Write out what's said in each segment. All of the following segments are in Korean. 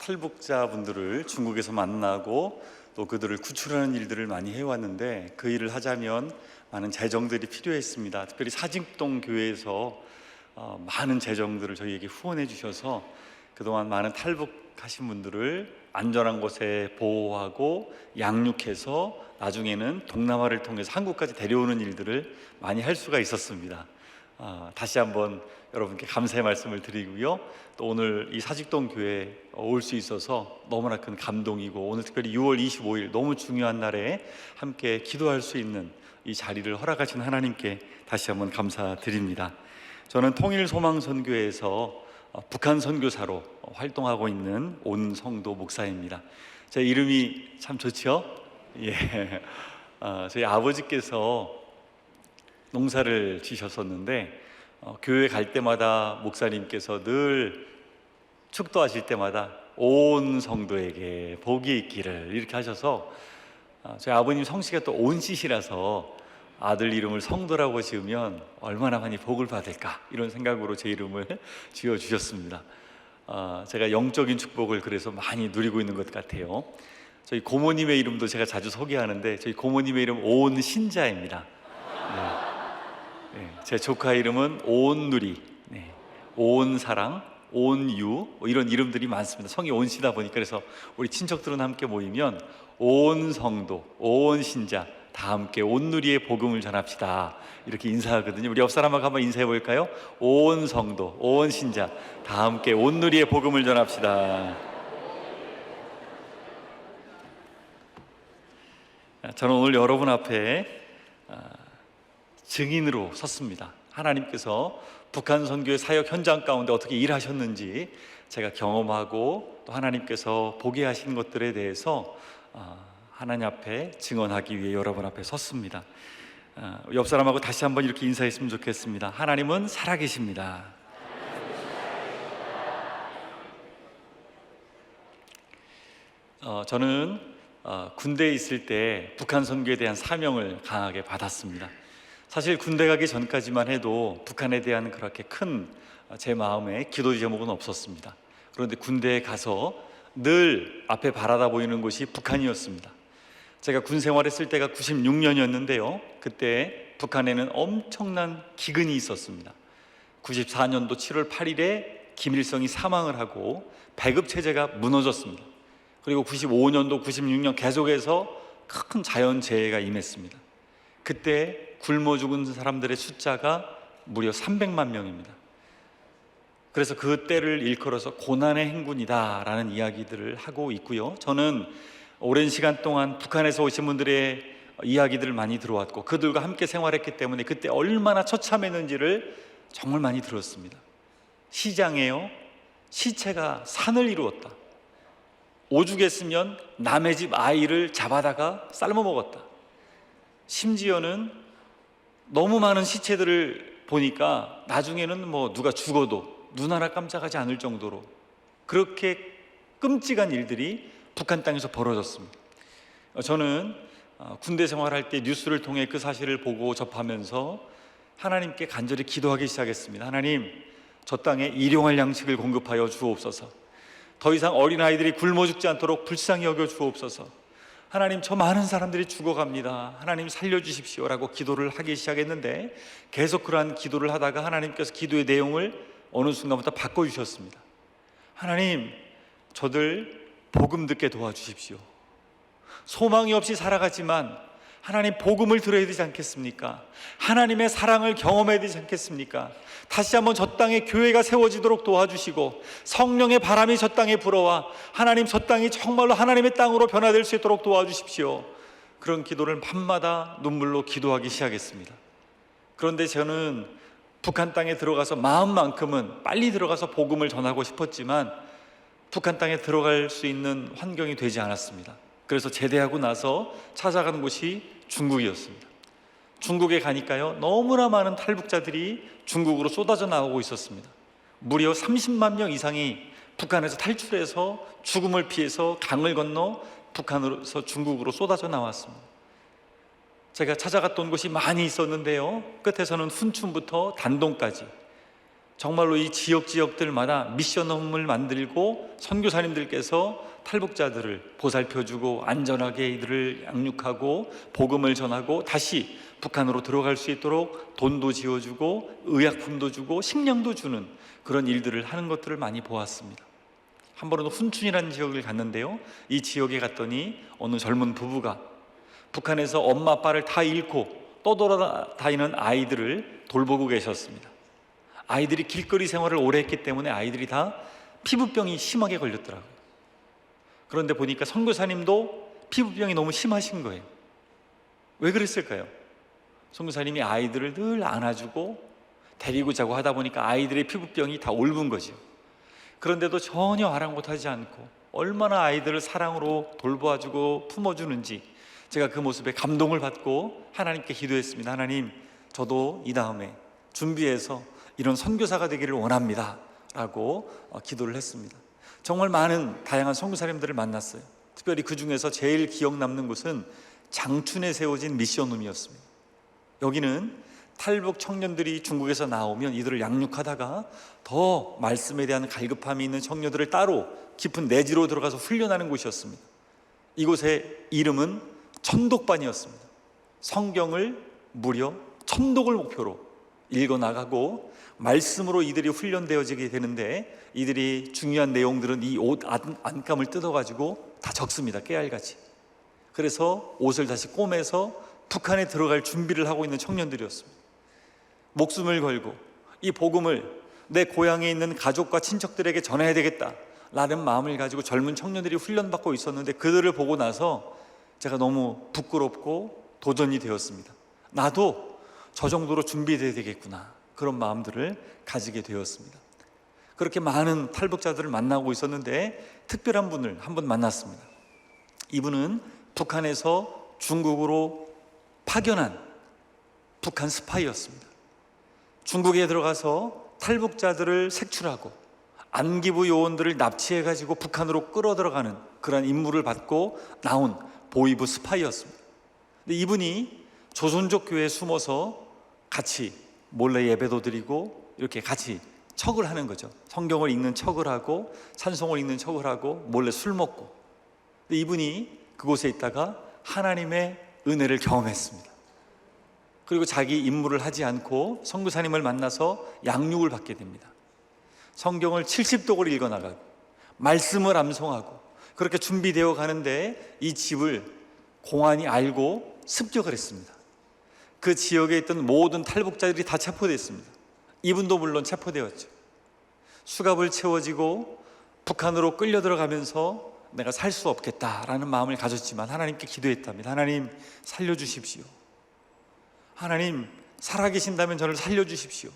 탈북자분들을 중국에서 만나고 또 그들을 구출하는 일들을 많이 해왔는데, 그 일을 하자면 많은 재정들이 필요했습니다. 특별히 사직동 교회에서 많은 재정들을 저희에게 후원해 주셔서 그동안 많은 탈북하신 분들을 안전한 곳에 보호하고 양육해서 나중에는 동남아를 통해서 한국까지 데려오는 일들을 많이 할 수가 있었습니다. 다시 한번 여러분께 감사의 말씀을 드리고요, 또 오늘 이 사직동 교회에 올 수 있어서 너무나 큰 감동이고, 오늘 특별히 6월 25일 너무 중요한 날에 함께 기도할 수 있는 이 자리를 허락하신 하나님께 다시 한번 감사드립니다. 저는 통일소망선교회에서 북한 선교사로 활동하고 있는 온성도 목사입니다. 제 이름이 참 좋죠? 예. 저희 아버지께서 농사를 지셨었는데 교회 갈 때마다 목사님께서 늘 축도하실 때마다 온 성도에게 복이 있기를 이렇게 하셔서, 저희 아버님 성씨가 또 온씨시라서 아들 이름을 성도라고 지으면 얼마나 많이 복을 받을까, 이런 생각으로 제 이름을 지어주셨습니다. 제가 영적인 축복을 그래서 많이 누리고 있는 것 같아요. 저희 고모님의 이름도 제가 자주 소개하는데, 저희 고모님의 이름 온신자입니다. 네. 제 조카 이름은 온누리, 온사랑, 온유, 이런 이름들이 많습니다. 성이 온씨다 보니까. 그래서 우리 친척들은 함께 모이면 온성도, 온신자 다 함께 온누리의 복음을 전합시다, 이렇게 인사하거든요. 우리 옆 사람하고 한번 인사해 볼까요? 온성도, 온신자 다 함께 온누리의 복음을 전합시다. 저는 오늘 여러분 앞에 증인으로 섰습니다. 하나님께서 북한 선교의 사역 현장 가운데 어떻게 일하셨는지 제가 경험하고, 또 하나님께서 보게 하신 것들에 대해서 하나님 앞에 증언하기 위해 여러분 앞에 섰습니다. 옆 사람하고 다시 한번 이렇게 인사했으면 좋겠습니다. 하나님은 살아계십니다. 저는 군대에 있을 때 북한 선교에 대한 사명을 강하게 받았습니다. 사실 군대 가기 전까지만 해도 북한에 대한 그렇게 큰 제 마음에 기도 제목은 없었습니다. 그런데 군대에 가서 늘 앞에 바라다 보이는 곳이 북한이었습니다. 제가 군 생활했을 때가 96년이었는데요 그때 북한에는 엄청난 기근이 있었습니다. 94년도 7월 8일에 김일성이 사망을 하고 배급체제가 무너졌습니다. 그리고 95년도, 96년 계속해서 큰 자연재해가 임했습니다. 그때 굶어 죽은 사람들의 숫자가 무려 300만 명입니다. 그래서 그 때를 일컬어서 고난의 행군이다 라는 이야기들을 하고 있고요, 저는 오랜 시간 동안 북한에서 오신 분들의 이야기들을 많이 들어왔고, 그들과 함께 생활했기 때문에 그때 얼마나 처참했는지를 정말 많이 들었습니다. 시장에요, 시체가 산을 이루었다. 오죽했으면 남의 집 아이를 잡아다가 삶아 먹었다. 심지어는 너무 많은 시체들을 보니까 나중에는 누가 죽어도 눈 하나 깜짝하지 않을 정도로 그렇게 끔찍한 일들이 북한 땅에서 벌어졌습니다. 저는 군대 생활할 때 뉴스를 통해 그 사실을 보고 접하면서 하나님께 간절히 기도하기 시작했습니다. 하나님, 저 땅에 일용할 양식을 공급하여 주옵소서. 더 이상 어린아이들이 굶어 죽지 않도록 불쌍히 여겨 주옵소서. 하나님, 저 많은 사람들이 죽어갑니다. 하나님 살려주십시오 라고 기도를 하기 시작했는데, 계속 그러한 기도를 하다가 하나님께서 기도의 내용을 어느 순간부터 바꿔주셨습니다. 하나님, 저들 복음 듣게 도와주십시오. 소망이 없이 살아가지만 하나님 복음을 들어야 되지 않겠습니까? 하나님의 사랑을 경험해야 되지 않겠습니까? 다시 한번 저 땅에 교회가 세워지도록 도와주시고, 성령의 바람이 저 땅에 불어와 하나님 저 땅이 정말로 하나님의 땅으로 변화될 수 있도록 도와주십시오. 그런 기도를 밤마다 눈물로 기도하기 시작했습니다. 그런데 저는 북한 땅에 들어가서 마음만큼은 빨리 들어가서 복음을 전하고 싶었지만 북한 땅에 들어갈 수 있는 환경이 되지 않았습니다. 그래서 제대하고 나서 찾아간 곳이 중국이었습니다. 중국에 가니까요, 너무나 많은 탈북자들이 중국으로 쏟아져 나오고 있었습니다. 무려 30만 명 이상이 북한에서 탈출해서 죽음을 피해서 강을 건너 북한으로서 중국으로 쏟아져 나왔습니다. 제가 찾아갔던 곳이 많이 있었는데요, 끝에서는 훈춘부터 단동까지 정말로 이 지역들마다 미션홈을 만들고 선교사님들께서 탈북자들을 보살펴주고 안전하게 이들을 양육하고 복음을 전하고 다시 북한으로 들어갈 수 있도록 돈도 지어주고 의약품도 주고 식량도 주는 그런 일들을 하는 것들을 많이 보았습니다. 한 번은 훈춘이라는 지역을 갔는데요, 이 지역에 갔더니 어느 젊은 부부가 북한에서 엄마 아빠를 다 잃고 떠돌아다니는 아이들을 돌보고 계셨습니다. 아이들이 길거리 생활을 오래 했기 때문에 아이들이 다 피부병이 심하게 걸렸더라고요. 그런데 보니까 선교사님도 피부병이 너무 심하신 거예요. 왜 그랬을까요? 선교사님이 아이들을 늘 안아주고 데리고 자고 하다 보니까 아이들의 피부병이 다 옮은 거죠. 그런데도 전혀 아랑곳하지 않고 얼마나 아이들을 사랑으로 돌보아주고 품어주는지 제가 그 모습에 감동을 받고 하나님께 기도했습니다. 하나님, 저도 이 다음에 준비해서 이런 선교사가 되기를 원합니다 라고 기도를 했습니다. 정말 많은 다양한 선교사님들을 만났어요. 특별히 그 중에서 제일 기억 남는 곳은 장춘에 세워진 미션홈이었습니다. 여기는 탈북 청년들이 중국에서 나오면 이들을 양육하다가 더 말씀에 대한 갈급함이 있는 청년들을 따로 깊은 내지로 들어가서 훈련하는 곳이었습니다. 이곳의 이름은 천독반이었습니다. 성경을 무려 천독을 목표로 읽어나가고 말씀으로 이들이 훈련되어지게 되는데, 이들이 중요한 내용들은 이 옷 안감을 뜯어가지고 다 적습니다. 깨알같이. 그래서 옷을 다시 꼬매서 북한에 들어갈 준비를 하고 있는 청년들이었습니다. 목숨을 걸고 이 복음을 내 고향에 있는 가족과 친척들에게 전해야 되겠다 라는 마음을 가지고 젊은 청년들이 훈련받고 있었는데, 그들을 보고 나서 제가 너무 부끄럽고 도전이 되었습니다. 나도 저 정도로 준비되어야 되겠구나, 그런 마음들을 가지게 되었습니다. 그렇게 많은 탈북자들을 만나고 있었는데 특별한 분을 한 분 만났습니다. 이분은 북한에서 중국으로 파견한 북한 스파이였습니다. 중국에 들어가서 탈북자들을 색출하고 안기부 요원들을 납치해가지고 북한으로 끌어들어가는 그런 임무를 받고 나온 보위부 스파이였습니다. 근데 이분이 조선족 교회에 숨어서 같이 몰래 예배도 드리고 이렇게 같이 척을 하는 거죠. 성경을 읽는 척을 하고 찬송을 읽는 척을 하고 몰래 술 먹고. 근데 이분이 그곳에 있다가 하나님의 은혜를 경험했습니다. 그리고 자기 임무를 하지 않고 선교사님을 만나서 양육을 받게 됩니다. 성경을 70독을 읽어나가고 말씀을 암송하고 그렇게 준비되어 가는데 이 집을 공안이 알고 습격을 했습니다. 그 지역에 있던 모든 탈북자들이 다 체포됐습니다. 이분도 물론 체포되었죠. 수갑을 채워지고 북한으로 끌려 들어가면서 내가 살 수 없겠다라는 마음을 가졌지만 하나님께 기도했답니다. 하나님, 살려주십시오. 하나님, 살아계신다면 저를 살려주십시오.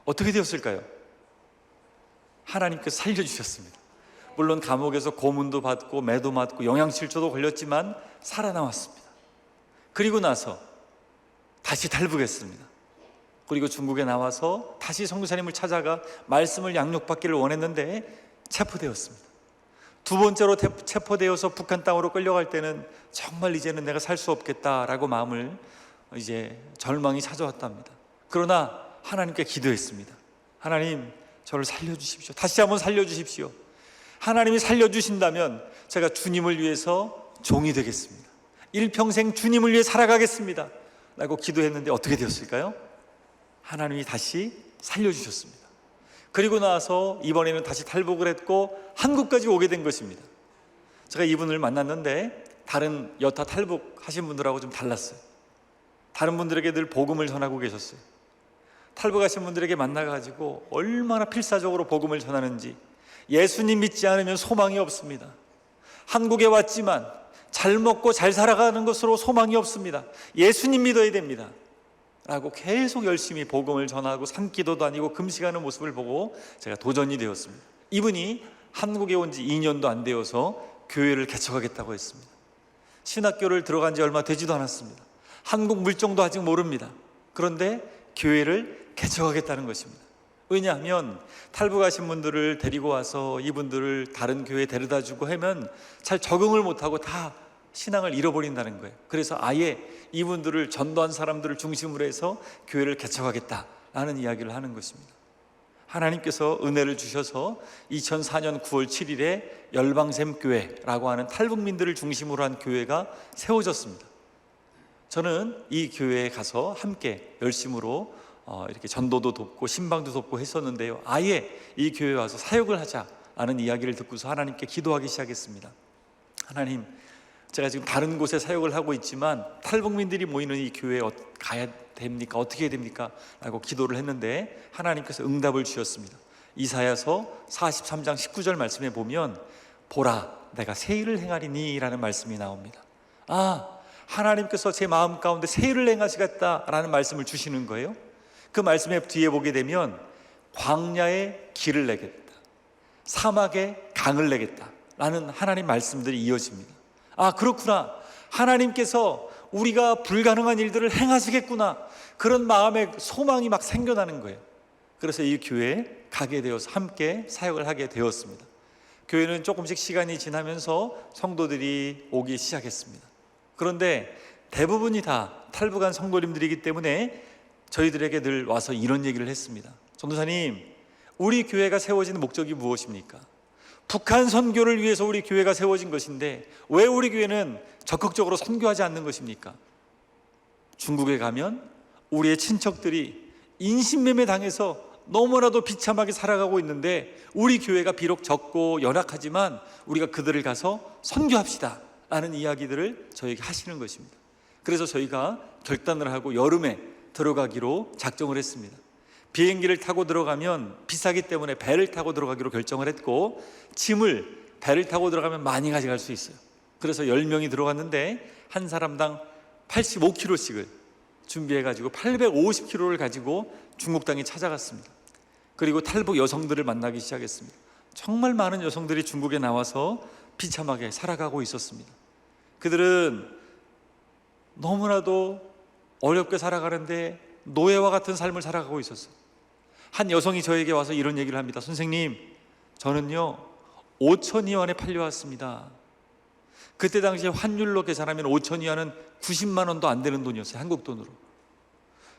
어떻게 되었을까요? 하나님께서 살려주셨습니다. 물론 감옥에서 고문도 받고 매도 맞고 영양실조도 걸렸지만 살아남았습니다. 그리고 나서 다시 탈북했습니다. 그리고 중국에 나와서 다시 선교사님을 찾아가 말씀을 양육받기를 원했는데 체포되었습니다. 두 번째로 체포되어서 북한 땅으로 끌려갈 때는 정말 이제는 내가 살 수 없겠다라고 마음을 이제 절망이 찾아왔답니다. 그러나 하나님께 기도했습니다. 하나님, 저를 살려주십시오. 다시 한번 살려주십시오. 하나님이 살려주신다면 제가 주님을 위해서 종이 되겠습니다. 일평생 주님을 위해 살아가겠습니다 라고 기도했는데 어떻게 되었을까요? 하나님이 다시 살려주셨습니다. 그리고 나서 이번에는 다시 탈북을 했고 한국까지 오게 된 것입니다. 제가 이분을 만났는데 다른 여타 탈북하신 분들하고 좀 달랐어요. 다른 분들에게 늘 복음을 전하고 계셨어요. 탈북하신 분들에게 만나가지고 얼마나 필사적으로 복음을 전하는지, 예수님 믿지 않으면 소망이 없습니다. 한국에 왔지만 잘 먹고 잘 살아가는 것으로 소망이 없습니다. 예수님 믿어야 됩니다 라고 계속 열심히 복음을 전하고 산기도 다니고 금식하는 모습을 보고 제가 도전이 되었습니다. 이분이 한국에 온 지 2년도 안 되어서 교회를 개척하겠다고 했습니다. 신학교를 들어간 지 얼마 되지도 않았습니다. 한국 물정도 아직 모릅니다. 그런데 교회를 개척하겠다는 것입니다. 왜냐하면 탈북하신 분들을 데리고 와서 이분들을 다른 교회에 데려다 주고 하면 잘 적응을 못하고 다 신앙을 잃어버린다는 거예요. 그래서 아예 이분들을 전도한 사람들을 중심으로 해서 교회를 개척하겠다라는 이야기를 하는 것입니다. 하나님께서 은혜를 주셔서 2004년 9월 7일에 열방샘교회라고 하는 탈북민들을 중심으로 한 교회가 세워졌습니다. 저는 이 교회에 가서 함께 열심으로 이렇게 전도도 돕고 신방도 돕고 했었는데요, 아예 이 교회에 와서 사역을 하자라는 이야기를 듣고서 하나님께 기도하기 시작했습니다. 하나님, 제가 지금 다른 곳에 사역을 하고 있지만 탈북민들이 모이는 이 교회에 가야 됩니까? 어떻게 해야 됩니까? 라고 기도를 했는데 하나님께서 응답을 주셨습니다. 이사야서 43장 19절 말씀에 보면 보라, 내가 새 일을 행하리니 라는 말씀이 나옵니다. 하나님께서 제 마음 가운데 새 일을 행하시겠다라는 말씀을 주시는 거예요. 그 말씀의 뒤에 보게 되면 광야에 길을 내겠다, 사막에 강을 내겠다 라는 하나님 말씀들이 이어집니다. 그렇구나, 하나님께서 우리가 불가능한 일들을 행하시겠구나, 그런 마음의 소망이 막 생겨나는 거예요. 그래서 이 교회에 가게 되어서 함께 사역을 하게 되었습니다. 교회는 조금씩 시간이 지나면서 성도들이 오기 시작했습니다. 그런데 대부분이 다 탈북한 성도님들이기 때문에 저희들에게 늘 와서 이런 얘기를 했습니다. 전도사님, 우리 교회가 세워진 목적이 무엇입니까? 북한 선교를 위해서 우리 교회가 세워진 것인데 왜 우리 교회는 적극적으로 선교하지 않는 것입니까? 중국에 가면 우리의 친척들이 인신매매 당해서 너무나도 비참하게 살아가고 있는데 우리 교회가 비록 적고 연약하지만 우리가 그들을 가서 선교합시다 라는 이야기들을 저에게 하시는 것입니다. 그래서 저희가 결단을 하고 여름에 들어가기로 작정을 했습니다. 비행기를 타고 들어가면 비싸기 때문에 배를 타고 들어가기로 결정을 했고, 짐을 배를 타고 들어가면 많이 가져갈 수 있어요. 그래서 10명이 들어갔는데 한 사람당 85kg씩을 준비해가지고 850kg를 가지고 중국 땅에 찾아갔습니다. 그리고 탈북 여성들을 만나기 시작했습니다. 정말 많은 여성들이 중국에 나와서 비참하게 살아가고 있었습니다. 그들은 너무나도 어렵게 살아가는데 노예와 같은 삶을 살아가고 있었어요. 한 여성이 저에게 와서 이런 얘기를 합니다. 선생님, 저는요 5,000위안에 팔려왔습니다. 그때 당시에 환율로 계산하면 5,000위안은 90만 원도 안 되는 돈이었어요. 한국 돈으로.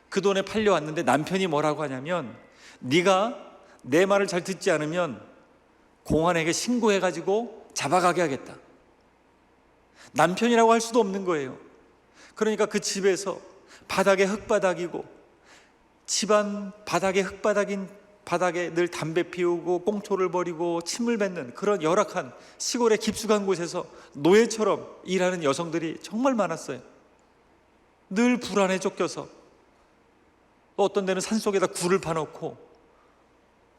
그 돈에 팔려왔는데 남편이 뭐라고 하냐면, 네가 내 말을 잘 듣지 않으면 공안에게 신고해가지고 잡아가게 하겠다. 남편이라고 할 수도 없는 거예요. 그러니까 그 집에서 바닥에 흙바닥이고, 집안 바닥에 흙바닥인 바닥에 늘 담배 피우고 꽁초를 버리고 침을 뱉는 그런 열악한 시골의 깊숙한 곳에서 노예처럼 일하는 여성들이 정말 많았어요. 늘 불안에 쫓겨서, 또 어떤 데는 산속에다 굴을 파놓고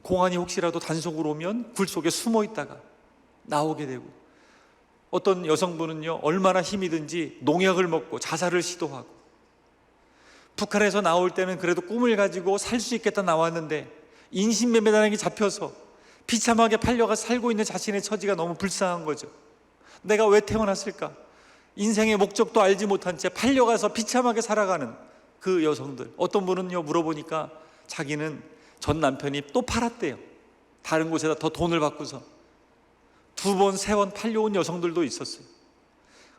공안이 혹시라도 단속으로 오면 굴 속에 숨어 있다가 나오게 되고, 어떤 여성분은요 얼마나 힘이 든지 농약을 먹고 자살을 시도하고, 북한에서 나올 때는 그래도 꿈을 가지고 살 수 있겠다 나왔는데 인신매매단에게 잡혀서 비참하게 팔려가 살고 있는 자신의 처지가 너무 불쌍한 거죠. 내가 왜 태어났을까? 인생의 목적도 알지 못한 채 팔려가서 비참하게 살아가는 그 여성들. 어떤 분은요 물어보니까 자기는 전 남편이 또 팔았대요. 다른 곳에다 더 돈을 받고서 2번, 3번 팔려온 여성들도 있었어요.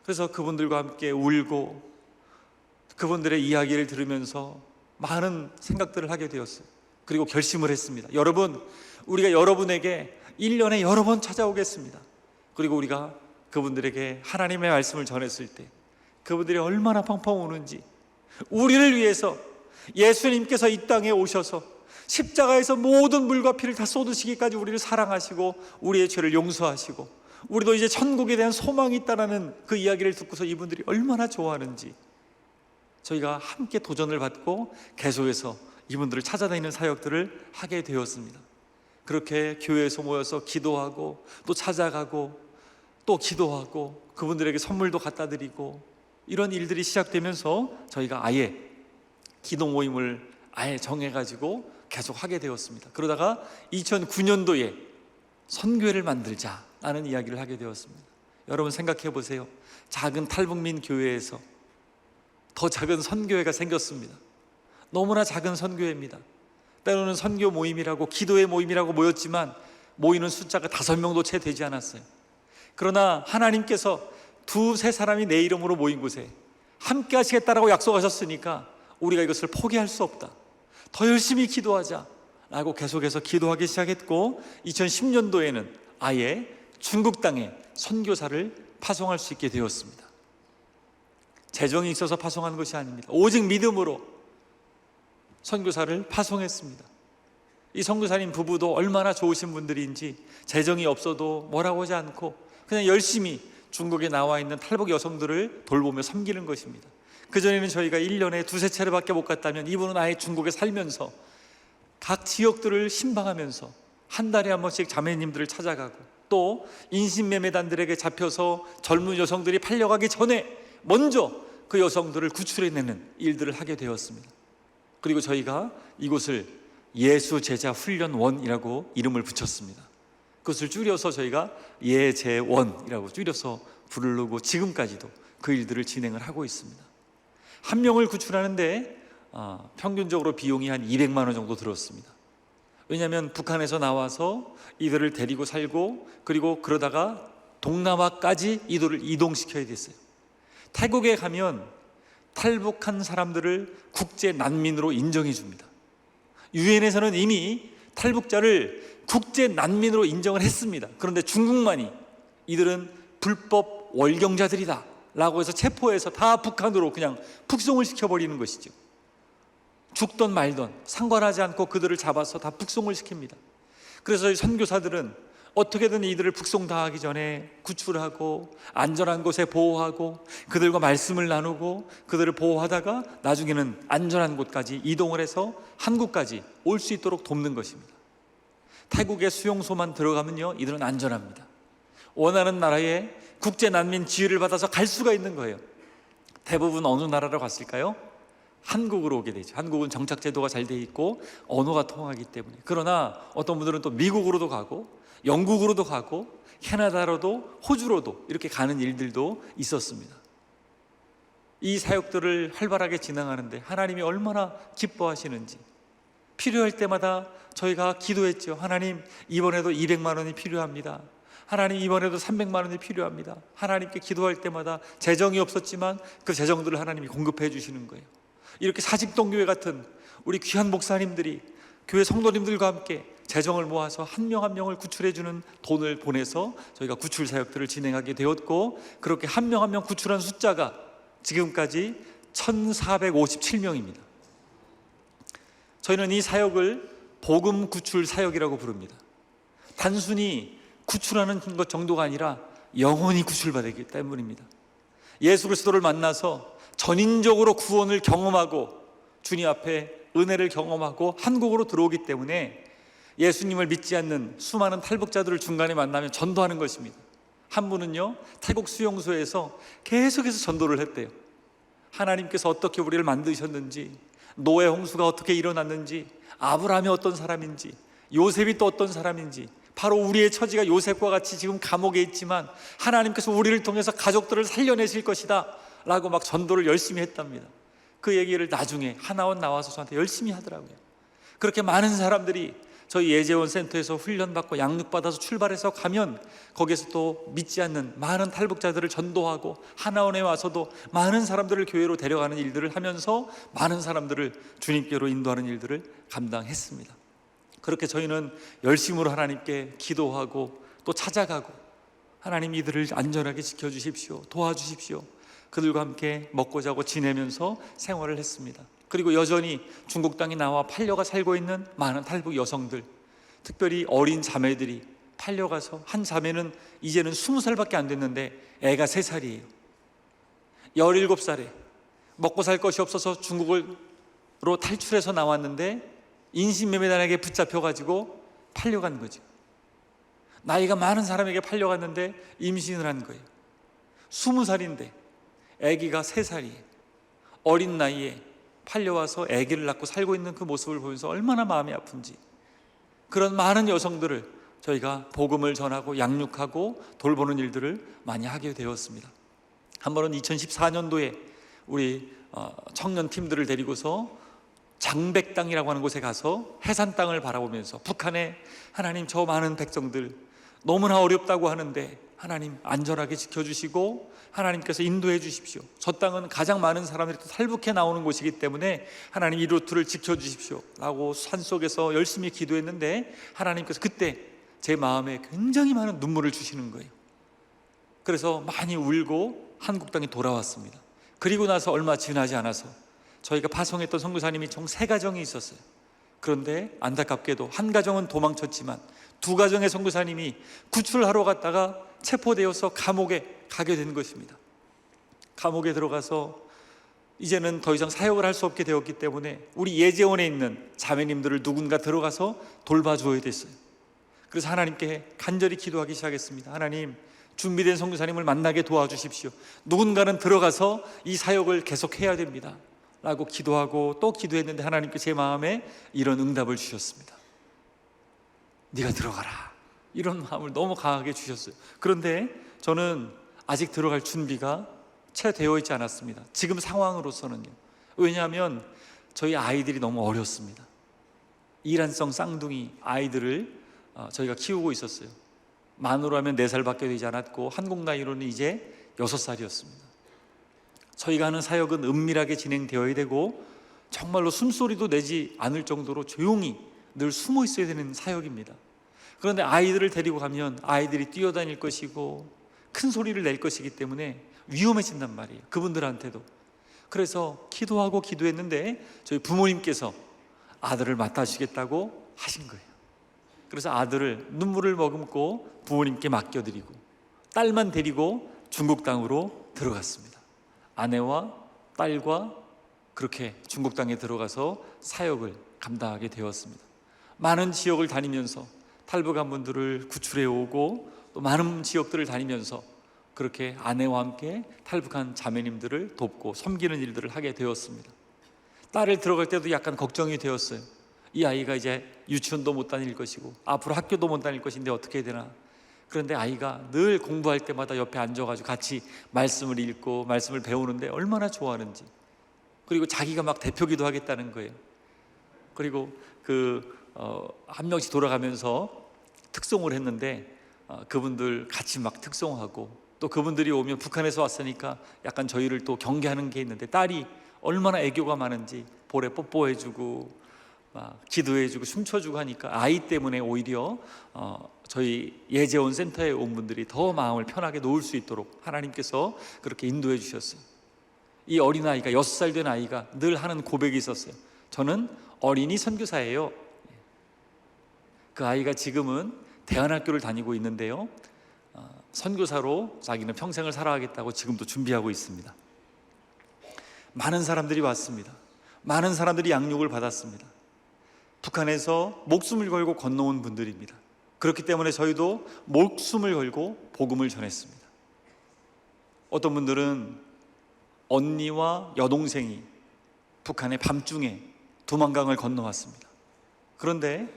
그래서 그분들과 함께 울고 그분들의 이야기를 들으면서 많은 생각들을 하게 되었어요. 그리고 결심을 했습니다. 여러분, 우리가 여러분에게 1년에 여러 번 찾아오겠습니다. 그리고 우리가 그분들에게 하나님의 말씀을 전했을 때 그분들이 얼마나 펑펑 우는지, 우리를 위해서 예수님께서 이 땅에 오셔서 십자가에서 모든 물과 피를 다 쏟으시기까지 우리를 사랑하시고 우리의 죄를 용서하시고 우리도 이제 천국에 대한 소망이 있다는 그 이야기를 듣고서 이분들이 얼마나 좋아하는지, 저희가 함께 도전을 받고 계속해서 이분들을 찾아다니는 사역들을 하게 되었습니다. 그렇게 교회에서 모여서 기도하고 또 찾아가고 또 기도하고 그분들에게 선물도 갖다 드리고, 이런 일들이 시작되면서 저희가 아예 기도 모임을 아예 정해가지고 계속 하게 되었습니다. 그러다가 2009년도에 선교회를 만들자라는 이야기를 하게 되었습니다. 여러분 생각해 보세요. 작은 탈북민 교회에서 더 작은 선교회가 생겼습니다. 너무나 작은 선교회입니다. 때로는 선교 모임이라고, 기도회 모임이라고 모였지만 모이는 숫자가 5명도 채 되지 않았어요. 그러나 하나님께서 2-3 사람이 내 이름으로 모인 곳에 함께 하시겠다라고 약속하셨으니까 우리가 이것을 포기할 수 없다, 더 열심히 기도하자 라고 계속해서 기도하기 시작했고, 2010년도에는 아예 중국 땅에 선교사를 파송할 수 있게 되었습니다. 재정이 있어서 파송한 것이 아닙니다. 오직 믿음으로 선교사를 파송했습니다. 이 선교사님 부부도 얼마나 좋으신 분들인지 재정이 없어도 뭐라고 하지 않고 그냥 열심히 중국에 나와 있는 탈북 여성들을 돌보며 섬기는 것입니다. 그전에는 저희가 1년에 두세 차례밖에 못 갔다면 이분은 아예 중국에 살면서 각 지역들을 신방하면서 한 달에 한 번씩 자매님들을 찾아가고, 또 인신매매단들에게 잡혀서 젊은 여성들이 팔려가기 전에 먼저 그 여성들을 구출해내는 일들을 하게 되었습니다. 그리고 저희가 이곳을 예수제자훈련원이라고 이름을 붙였습니다. 그것을 줄여서 저희가 예제원이라고 줄여서 부르고 지금까지도 그 일들을 진행을 하고 있습니다. 한 명을 구출하는데 평균적으로 비용이 한 200만 원 정도 들었습니다. 왜냐하면 북한에서 나와서 이들을 데리고 살고, 그리고 그러다가 동남아까지 이들을 이동시켜야 됐어요. 태국에 가면 탈북한 사람들을 국제 난민으로 인정해 줍니다. 유엔에서는 이미 탈북자를 국제 난민으로 인정을 했습니다. 그런데 중국만이 이들은 불법 월경자들이다 라고 해서 체포해서 다 북한으로 그냥 북송을 시켜버리는 것이죠. 죽던 말던 상관하지 않고 그들을 잡아서 다 북송을 시킵니다. 그래서 선교사들은 어떻게든 이들을 북송 당하기 전에 구출하고 안전한 곳에 보호하고 그들과 말씀을 나누고 그들을 보호하다가 나중에는 안전한 곳까지 이동을 해서 한국까지 올 수 있도록 돕는 것입니다. 태국의 수용소만 들어가면요, 이들은 안전합니다. 원하는 나라에 국제 난민 지위를 받아서 갈 수가 있는 거예요. 대부분 어느 나라로 갔을까요? 한국으로 오게 되죠. 한국은 정착 제도가 잘 돼 있고 언어가 통하기 때문에. 그러나 어떤 분들은 또 미국으로도 가고 영국으로도 가고 캐나다로도 호주로도 이렇게 가는 일들도 있었습니다. 이 사역들을 활발하게 진행하는데 하나님이 얼마나 기뻐하시는지, 필요할 때마다 저희가 기도했죠. 하나님, 이번에도 200만 원이 필요합니다. 하나님, 이번에도 300만 원이 필요합니다. 하나님께 기도할 때마다 재정이 없었지만 그 재정들을 하나님이 공급해 주시는 거예요. 이렇게 사직동교회 같은 우리 귀한 목사님들이 교회 성도님들과 함께 재정을 모아서 한 명 한 명을 구출해 주는 돈을 보내서 저희가 구출 사역들을 진행하게 되었고, 그렇게 한 명 한 명 구출한 숫자가 지금까지 1457명입니다. 저희는 이 사역을 복음 구출 사역이라고 부릅니다. 단순히 구출하는 것 정도가 아니라 영혼이 구출받기 때문입니다. 예수 그리스도를 만나서 전인적으로 구원을 경험하고 주님 앞에 은혜를 경험하고 한국으로 들어오기 때문에 예수님을 믿지 않는 수많은 탈북자들을 중간에 만나면 전도하는 것입니다. 한 분은요, 태국 수용소에서 계속해서 전도를 했대요. 하나님께서 어떻게 우리를 만드셨는지, 노예 홍수가 어떻게 일어났는지, 아브라함이 어떤 사람인지, 요셉이 또 어떤 사람인지, 바로 우리의 처지가 요셉과 같이 지금 감옥에 있지만 하나님께서 우리를 통해서 가족들을 살려내실 것이다 라고 막 전도를 열심히 했답니다. 그 얘기를 나중에 하나원 나와서 저한테 열심히 하더라고요. 그렇게 많은 사람들이 저희 예재원 센터에서 훈련받고 양육받아서 출발해서 가면 거기에서 또 믿지 않는 많은 탈북자들을 전도하고 하나원에 와서도 많은 사람들을 교회로 데려가는 일들을 하면서 많은 사람들을 주님께로 인도하는 일들을 감당했습니다. 그렇게 저희는 열심으로 하나님께 기도하고 또 찾아가고, 하나님 이들을 안전하게 지켜주십시오, 도와주십시오, 그들과 함께 먹고 자고 지내면서 생활을 했습니다. 그리고 여전히 중국 땅에 나와 팔려가 살고 있는 많은 탈북 여성들, 특별히 어린 자매들이 팔려가서, 한 자매는 이제는 20살밖에 안 됐는데 애가 3살이에요 17살에 먹고 살 것이 없어서 중국으로 탈출해서 나왔는데 인신매매단에게 붙잡혀가지고 팔려간 거죠. 나이가 많은 사람에게 팔려갔는데 임신을 한 거예요. 20살인데 아기가 3살이에요 어린 나이에 팔려와서 아기를 낳고 살고 있는 그 모습을 보면서 얼마나 마음이 아픈지, 그런 많은 여성들을 저희가 복음을 전하고 양육하고 돌보는 일들을 많이 하게 되었습니다. 한 번은 2014년도에 우리 청년 팀들을 데리고서 장백 땅이라고 하는 곳에 가서 해산 땅을 바라보면서 북한에 하나님 저 많은 백성들 너무나 어렵다고 하는데 하나님 안전하게 지켜주시고 하나님께서 인도해 주십시오. 저 땅은 가장 많은 사람들이 탈북해 나오는 곳이기 때문에 하나님 이 루트를 지켜주십시오 라고 산속에서 열심히 기도했는데 하나님께서 그때 제 마음에 굉장히 많은 눈물을 주시는 거예요. 그래서 많이 울고 한국 땅에 돌아왔습니다. 그리고 나서 얼마 지나지 않아서 저희가 파송했던 선교사님이 총 3가정이 있었어요. 그런데 안타깝게도 한 가정은 도망쳤지만 2가정의 선교사님이 구출하러 갔다가 체포되어서 감옥에 가게 된 것입니다. 감옥에 들어가서 이제는 더 이상 사역을 할 수 없게 되었기 때문에 우리 예재원에 있는 자매님들을 누군가 들어가서 돌봐줘야 됐어요. 그래서 하나님께 간절히 기도하기 시작했습니다. 하나님, 준비된 선교사님을 만나게 도와주십시오. 누군가는 들어가서 이 사역을 계속해야 됩니다 라고 기도하고 또 기도했는데 하나님께 제 마음에 이런 응답을 주셨습니다. 네가 들어가라, 이런 마음을 너무 강하게 주셨어요. 그런데 저는 아직 들어갈 준비가 채 되어 있지 않았습니다. 지금 상황으로서는요. 왜냐하면 저희 아이들이 너무 어렸습니다. 이란성 쌍둥이 아이들을 저희가 키우고 있었어요. 만으로 하면 4살밖에 되지 않았고 한국 나이로는 이제 6살이었습니다. 저희가 하는 사역은 은밀하게 진행되어야 되고 정말로 숨소리도 내지 않을 정도로 조용히 늘 숨어 있어야 되는 사역입니다. 그런데 아이들을 데리고 가면 아이들이 뛰어다닐 것이고 큰 소리를 낼 것이기 때문에 위험해진단 말이에요, 그분들한테도. 그래서 기도하고 기도했는데 저희 부모님께서 아들을 맡아주시겠다고 하신 거예요. 그래서 아들을 눈물을 머금고 부모님께 맡겨드리고 딸만 데리고 중국 땅으로 들어갔습니다. 아내와 딸과 그렇게 중국 땅에 들어가서 사역을 감당하게 되었습니다. 많은 지역을 다니면서 탈북한 분들을 구출해 오고 또 많은 지역들을 다니면서 그렇게 아내와 함께 탈북한 자매님들을 돕고 섬기는 일들을 하게 되었습니다. 딸을 들어갈 때도 약간 걱정이 되었어요. 이 아이가 이제 유치원도 못 다닐 것이고 앞으로 학교도 못 다닐 것인데 어떻게 해야 되나. 그런데 아이가 늘 공부할 때마다 옆에 앉아가지고 같이 말씀을 읽고 말씀을 배우는데 얼마나 좋아하는지. 그리고 자기가 막 대표기도 하겠다는 거예요. 그리고 한 명씩 돌아가면서 특송을 했는데 그분들 같이 막 특송하고 또 그분들이 오면 북한에서 왔으니까 약간 저희를 또 경계하는 게 있는데 딸이 얼마나 애교가 많은지 볼에 뽀뽀해주고 막 기도해주고 춤춰주고 하니까 아이 때문에 오히려 저희 예재원 센터에 온 분들이 더 마음을 편하게 놓을 수 있도록 하나님께서 그렇게 인도해 주셨어요. 이 어린아이가 6살 된 아이가 늘 하는 고백이 있었어요. 저는 어린이 선교사예요. 그 아이가 지금은 대안학교를 다니고 있는데요, 선교사로 자기는 평생을 살아가겠다고 지금도 준비하고 있습니다. 많은 사람들이 왔습니다. 많은 사람들이 양육을 받았습니다. 북한에서 목숨을 걸고 건너온 분들입니다. 그렇기 때문에 저희도 목숨을 걸고 복음을 전했습니다. 어떤 분들은 언니와 여동생이 북한의 밤중에 두만강을 건너왔습니다. 그런데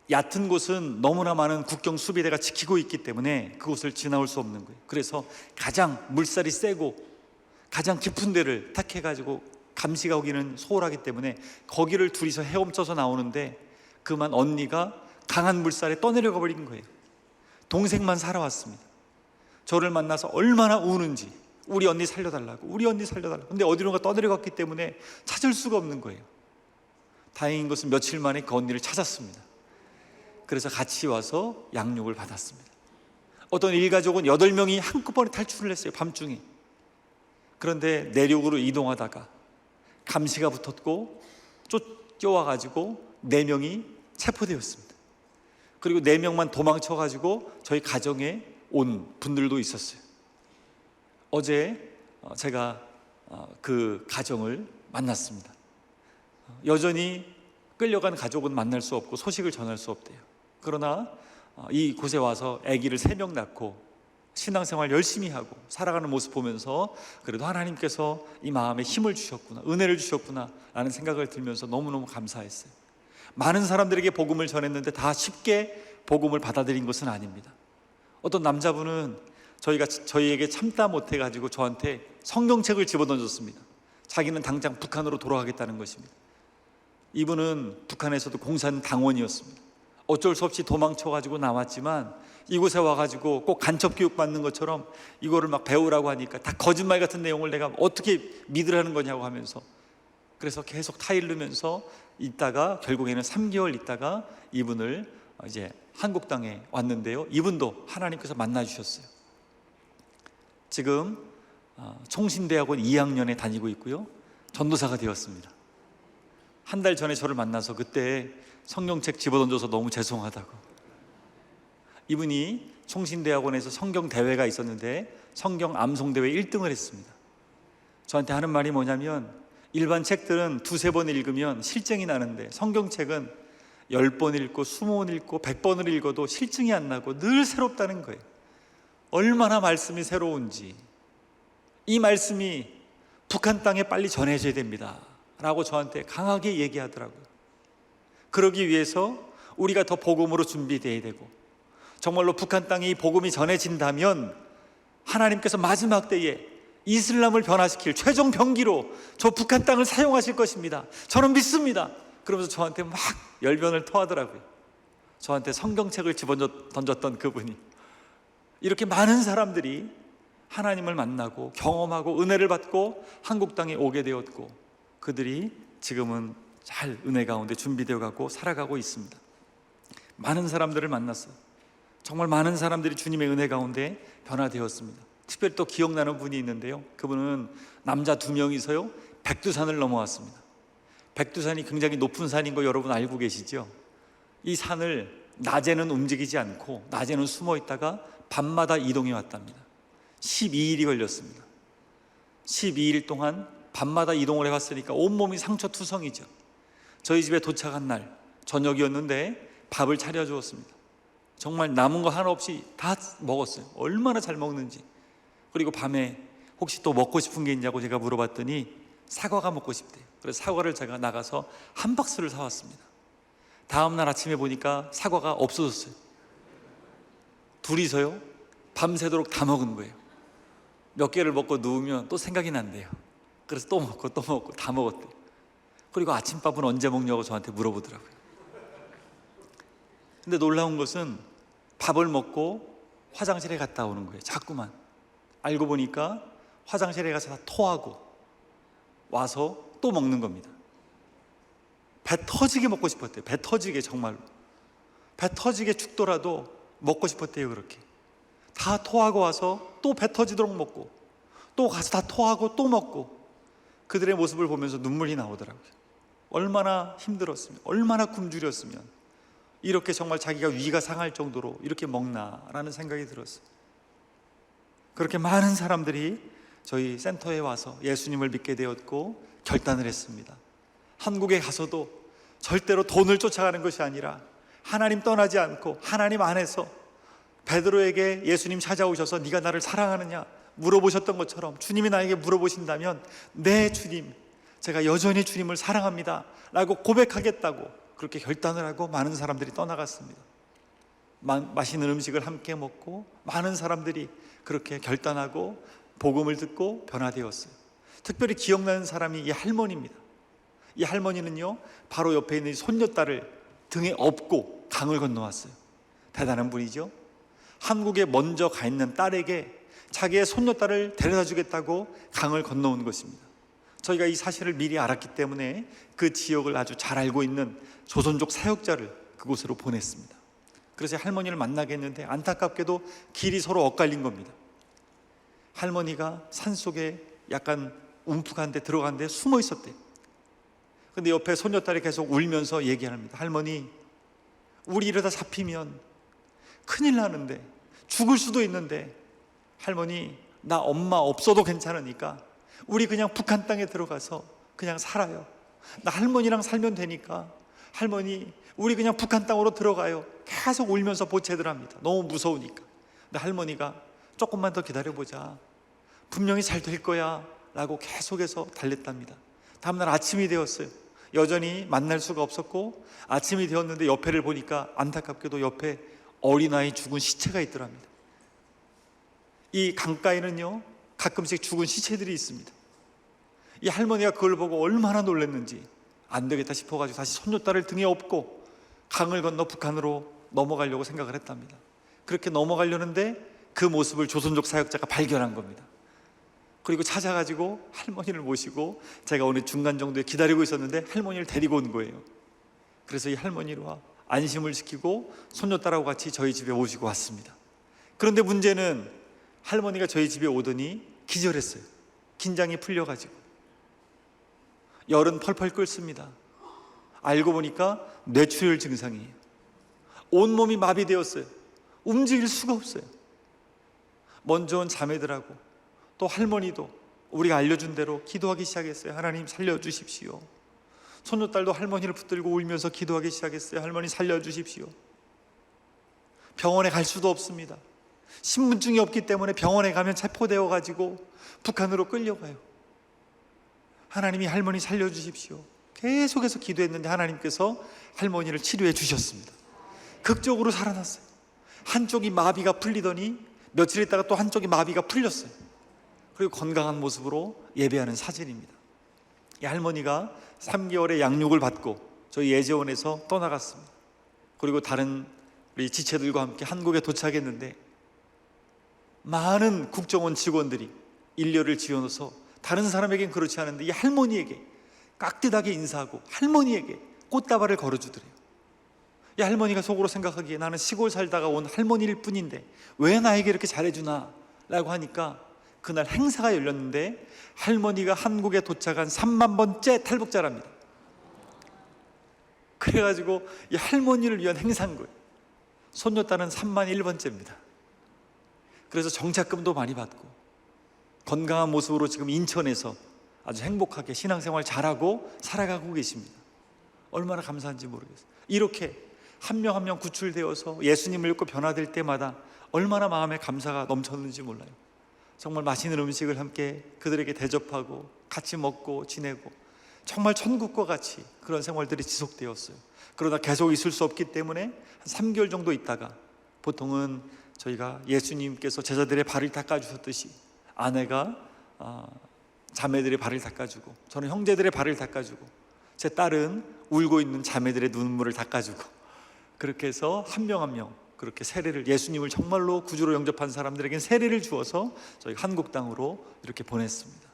얕은 곳은 너무나 많은 국경 수비대가 지키고 있기 때문에 그곳을 지나올 수 없는 거예요. 그래서 가장 물살이 세고 가장 깊은 데를 택해가지고 감시가 오기는 소홀하기 때문에 거기를 둘이서 헤엄쳐서 나오는데 그만 언니가 강한 물살에 떠내려가 버린 거예요. 동생만 살아왔습니다. 저를 만나서 얼마나 우는지, 우리 언니 살려달라고, 우리 언니 살려달라고. 근데 어디론가 떠내려갔기 때문에 찾을 수가 없는 거예요. 다행인 것은 며칠 만에 그 언니를 찾았습니다. 그래서 같이 와서 양육을 받았습니다. 어떤 일가족은 8명이 한꺼번에 탈출을 했어요, 밤중에. 그런데 내륙으로 이동하다가 감시가 붙었고 쫓겨와가지고 4명이 체포되었습니다. 그리고 4명만 도망쳐가지고 저희 가정에 온 분들도 있었어요. 어제 제가 그 가정을 만났습니다. 여전히 끌려간 가족은 만날 수 없고 소식을 전할 수 없대요. 그러나 이곳에 와서 아기를 3명 낳고 신앙생활 열심히 하고 살아가는 모습 보면서 그래도 하나님께서 이 마음에 힘을 주셨구나, 은혜를 주셨구나 라는 생각을 들면서 너무너무 감사했어요. 많은 사람들에게 복음을 전했는데 다 쉽게 복음을 받아들인 것은 아닙니다. 어떤 남자분은 저희에게 참다 못해가지고 저한테 성경책을 집어던졌습니다. 자기는 당장 북한으로 돌아가겠다는 것입니다. 이분은 북한에서도 공산 당원이었습니다. 어쩔 수 없이 도망쳐가지고 나왔지만 이곳에 와가지고 꼭 간첩 교육 받는 것처럼 이거를 막 배우라고 하니까 다 거짓말 같은 내용을 내가 어떻게 믿으라는 거냐고 하면서, 그래서 계속 타이르면서 있다가 결국에는 3개월 있다가 이분을 이제 한국 땅에 왔는데요, 이분도 하나님께서 만나 주셨어요. 지금 총신대학원 2학년에 다니고 있고요, 전도사가 되었습니다. 한 달 전에 저를 만나서 그때 성경책 집어던져서 너무 죄송하다고, 이분이 총신대학원에서 성경 대회가 있었는데 성경 암송대회 1등을 했습니다. 저한테 하는 말이 뭐냐면, 일반 책들은 2-3번 읽으면 실증이 나는데 성경책은 10번 읽고 20번 읽고 100번을 읽어도 실증이 안 나고 늘 새롭다는 거예요. 얼마나 말씀이 새로운지, 이 말씀이 북한 땅에 빨리 전해져야 됩니다 라고 저한테 강하게 얘기하더라고요. 그러기 위해서 우리가 더 복음으로 준비되어야 되고, 정말로 북한 땅에 이 복음이 전해진다면 하나님께서 마지막 때에 이슬람을 변화시킬 최종 병기로 저 북한 땅을 사용하실 것입니다, 저는 믿습니다. 그러면서 저한테 막 열변을 토하더라고요. 저한테 성경책을 집어던졌던 그분이, 이렇게 많은 사람들이 하나님을 만나고 경험하고 은혜를 받고 한국 땅에 오게 되었고, 그들이 지금은 잘 은혜 가운데 준비되어 가고 살아가고 있습니다. 많은 사람들을 만났어요. 정말 많은 사람들이 주님의 은혜 가운데 변화되었습니다. 특별히 또 기억나는 분이 있는데요, 그분은 남자 2명이서요 백두산을 넘어왔습니다. 백두산이 굉장히 높은 산인 거 여러분 알고 계시죠? 이 산을 낮에는 움직이지 않고 낮에는 숨어 있다가 밤마다 이동해 왔답니다. 12일이 걸렸습니다. 12일 동안 밤마다 이동을 해왔으니까 온몸이 상처투성이죠. 저희 집에 도착한 날 저녁이었는데 밥을 차려주었습니다. 정말 남은 거 하나 없이 다 먹었어요. 얼마나 잘 먹는지. 그리고 밤에 혹시 또 먹고 싶은 게 있냐고 제가 물어봤더니 사과가 먹고 싶대요. 그래서 사과를 제가 나가서 한 박스를 사왔습니다. 다음날 아침에 보니까 사과가 없어졌어요. 둘이서요 밤새도록 다 먹은 거예요. 몇 개를 먹고 누우면 또 생각이 난대요. 그래서 또 먹고 또 먹고 다 먹었대요. 그리고 아침밥은 언제 먹냐고 저한테 물어보더라고요. 근데 놀라운 것은 밥을 먹고 화장실에 갔다 오는 거예요. 자꾸만. 알고 보니까 화장실에 가서 다 토하고 와서 또 먹는 겁니다. 배 터지게 먹고 싶었대요. 배 터지게, 정말로 배 터지게 죽더라도 먹고 싶었대요. 그렇게 다 토하고 와서 또 배 터지도록 먹고 또 가서 다 토하고 또 먹고, 그들의 모습을 보면서 눈물이 나오더라고요. 얼마나 힘들었으면, 얼마나 굶주렸으면 이렇게 정말 자기가 위가 상할 정도로 이렇게 먹나라는 생각이 들었어요. 그렇게 많은 사람들이 저희 센터에 와서 예수님을 믿게 되었고 결단을 했습니다. 한국에 가서도 절대로 돈을 쫓아가는 것이 아니라 하나님 떠나지 않고 하나님 안에서, 베드로에게 예수님 찾아오셔서 네가 나를 사랑하느냐 물어보셨던 것처럼 주님이 나에게 물어보신다면 네 주님, 제가 여전히 주님을 사랑합니다 라고 고백하겠다고 그렇게 결단을 하고 많은 사람들이 떠나갔습니다. 맛있는 음식을 함께 먹고 많은 사람들이 그렇게 결단하고 복음을 듣고 변화되었어요. 특별히 기억나는 사람이 이 할머니입니다. 이 할머니는요 바로 옆에 있는 손녀딸을 등에 업고 강을 건너왔어요. 대단한 분이죠. 한국에 먼저 가 있는 딸에게 자기의 손녀딸을 데려다 주겠다고 강을 건너온 것입니다. 저희가 이 사실을 미리 알았기 때문에 그 지역을 아주 잘 알고 있는 조선족 사역자를 그곳으로 보냈습니다. 그래서 할머니를 만나게 했는데 안타깝게도 길이 서로 엇갈린 겁니다. 할머니가 산속에 약간 움푹한 데 들어간 데 숨어 있었대요. 근데 옆에 손녀딸이 계속 울면서 얘기합니다. 할머니, 우리 이러다 잡히면 큰일 나는데, 죽을 수도 있는데, 할머니 나 엄마 없어도 괜찮으니까 우리 그냥 북한 땅에 들어가서 그냥 살아요. 나 할머니랑 살면 되니까 할머니 우리 그냥 북한 땅으로 들어가요. 계속 울면서 보채들 합니다. 너무 무서우니까. 근데 할머니가 조금만 더 기다려보자, 분명히 잘 될 거야 라고 계속해서 달랬답니다. 다음날 아침이 되었어요. 여전히 만날 수가 없었고 아침이 되었는데 옆에를 보니까 안타깝게도 옆에 어린아이 죽은 시체가 있더랍니다. 이 강가에는요 가끔씩 죽은 시체들이 있습니다. 이 할머니가 그걸 보고 얼마나 놀랐는지 안 되겠다 싶어가지고 다시 손녀딸을 등에 업고 강을 건너 북한으로 넘어가려고 생각을 했답니다. 그렇게 넘어가려는데 그 모습을 조선족 사역자가 발견한 겁니다. 그리고 찾아가지고 할머니를 모시고, 제가 어느 중간 정도에 기다리고 있었는데 할머니를 데리고 온 거예요. 그래서 이 할머니와 안심을 시키고 손녀딸하고 같이 저희 집에 모시고 왔습니다. 그런데 문제는 할머니가 저희 집에 오더니 기절했어요. 긴장이 풀려가지고 열은 펄펄 끓습니다. 알고 보니까 뇌출혈 증상이에요. 온몸이 마비되었어요. 움직일 수가 없어요. 먼저 온 자매들하고 또 할머니도 우리가 알려준 대로 기도하기 시작했어요. 하나님 살려주십시오. 손녀딸도 할머니를 붙들고 울면서 기도하기 시작했어요. 할머니 살려주십시오. 병원에 갈 수도 없습니다. 신분증이 없기 때문에 병원에 가면 체포되어 가지고 북한으로 끌려가요. 하나님이 할머니 살려주십시오. 계속해서 기도했는데 하나님께서 할머니를 치료해 주셨습니다. 극적으로 살아났어요. 한쪽이 마비가 풀리더니 며칠 있다가 또 한쪽이 마비가 풀렸어요. 그리고 건강한 모습으로 예배하는 사진입니다. 이 할머니가 3개월의 양육을 받고 저희 예재원에서 떠나갔습니다. 그리고 다른 우리 지체들과 함께 한국에 도착했는데 많은 국정원 직원들이 일렬을 지어놓아서 다른 사람에겐 그렇지 않은데 이 할머니에게 깍듯하게 인사하고 할머니에게 꽃다발을 걸어주더래요. 이 할머니가 속으로 생각하기에 나는 시골 살다가 온 할머니일 뿐인데 왜 나에게 이렇게 잘해주나 라고 하니까 그날 행사가 열렸는데 할머니가 한국에 도착한 3만 번째 탈북자랍니다. 그래가지고 이 할머니를 위한 행사인 거예요. 손녀딸은 3만 1번째입니다. 그래서 정착금도 많이 받고 건강한 모습으로 지금 인천에서 아주 행복하게 신앙생활 잘하고 살아가고 계십니다. 얼마나 감사한지 모르겠어요. 이렇게 한 명 한 명 구출되어서 예수님을 믿고 변화될 때마다 얼마나 마음에 감사가 넘쳤는지 몰라요. 정말 맛있는 음식을 함께 그들에게 대접하고 같이 먹고 지내고 정말 천국과 같이 그런 생활들이 지속되었어요. 그러나 계속 있을 수 없기 때문에 한 3개월 정도 있다가 보통은 저희가 예수님께서 제자들의 발을 닦아주셨듯이 아내가 자매들의 발을 닦아주고 저는 형제들의 발을 닦아주고 제 딸은 울고 있는 자매들의 눈물을 닦아주고 그렇게 해서 한 명 한 명 그렇게 세례를, 예수님을 정말로 구주로 영접한 사람들에겐 세례를 주어서 저희 한국 땅으로 이렇게 보냈습니다.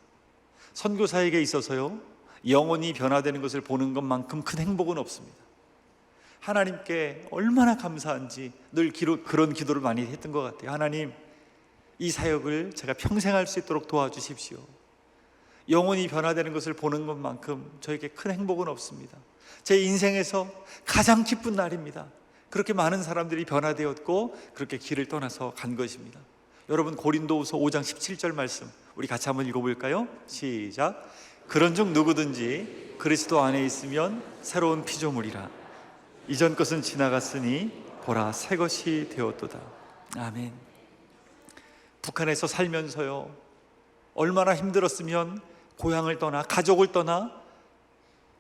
선교사에게 있어서요, 영혼이 변화되는 것을 보는 것만큼 큰 행복은 없습니다. 하나님께 얼마나 감사한지 늘 그런 기도를 많이 했던 것 같아요. 하나님, 이 사역을 제가 평생 할 수 있도록 도와주십시오. 영혼이 변화되는 것을 보는 것만큼 저에게 큰 행복은 없습니다. 제 인생에서 가장 기쁜 날입니다. 그렇게 많은 사람들이 변화되었고 그렇게 길을 떠나서 간 것입니다. 여러분, 고린도후서 5장 17절 말씀 우리 같이 한번 읽어볼까요? 시작. 그런즉 누구든지 그리스도 안에 있으면 새로운 피조물이라. 이전 것은 지나갔으니 보라 새 것이 되었도다. 아멘. 북한에서 살면서요, 얼마나 힘들었으면 고향을 떠나 가족을 떠나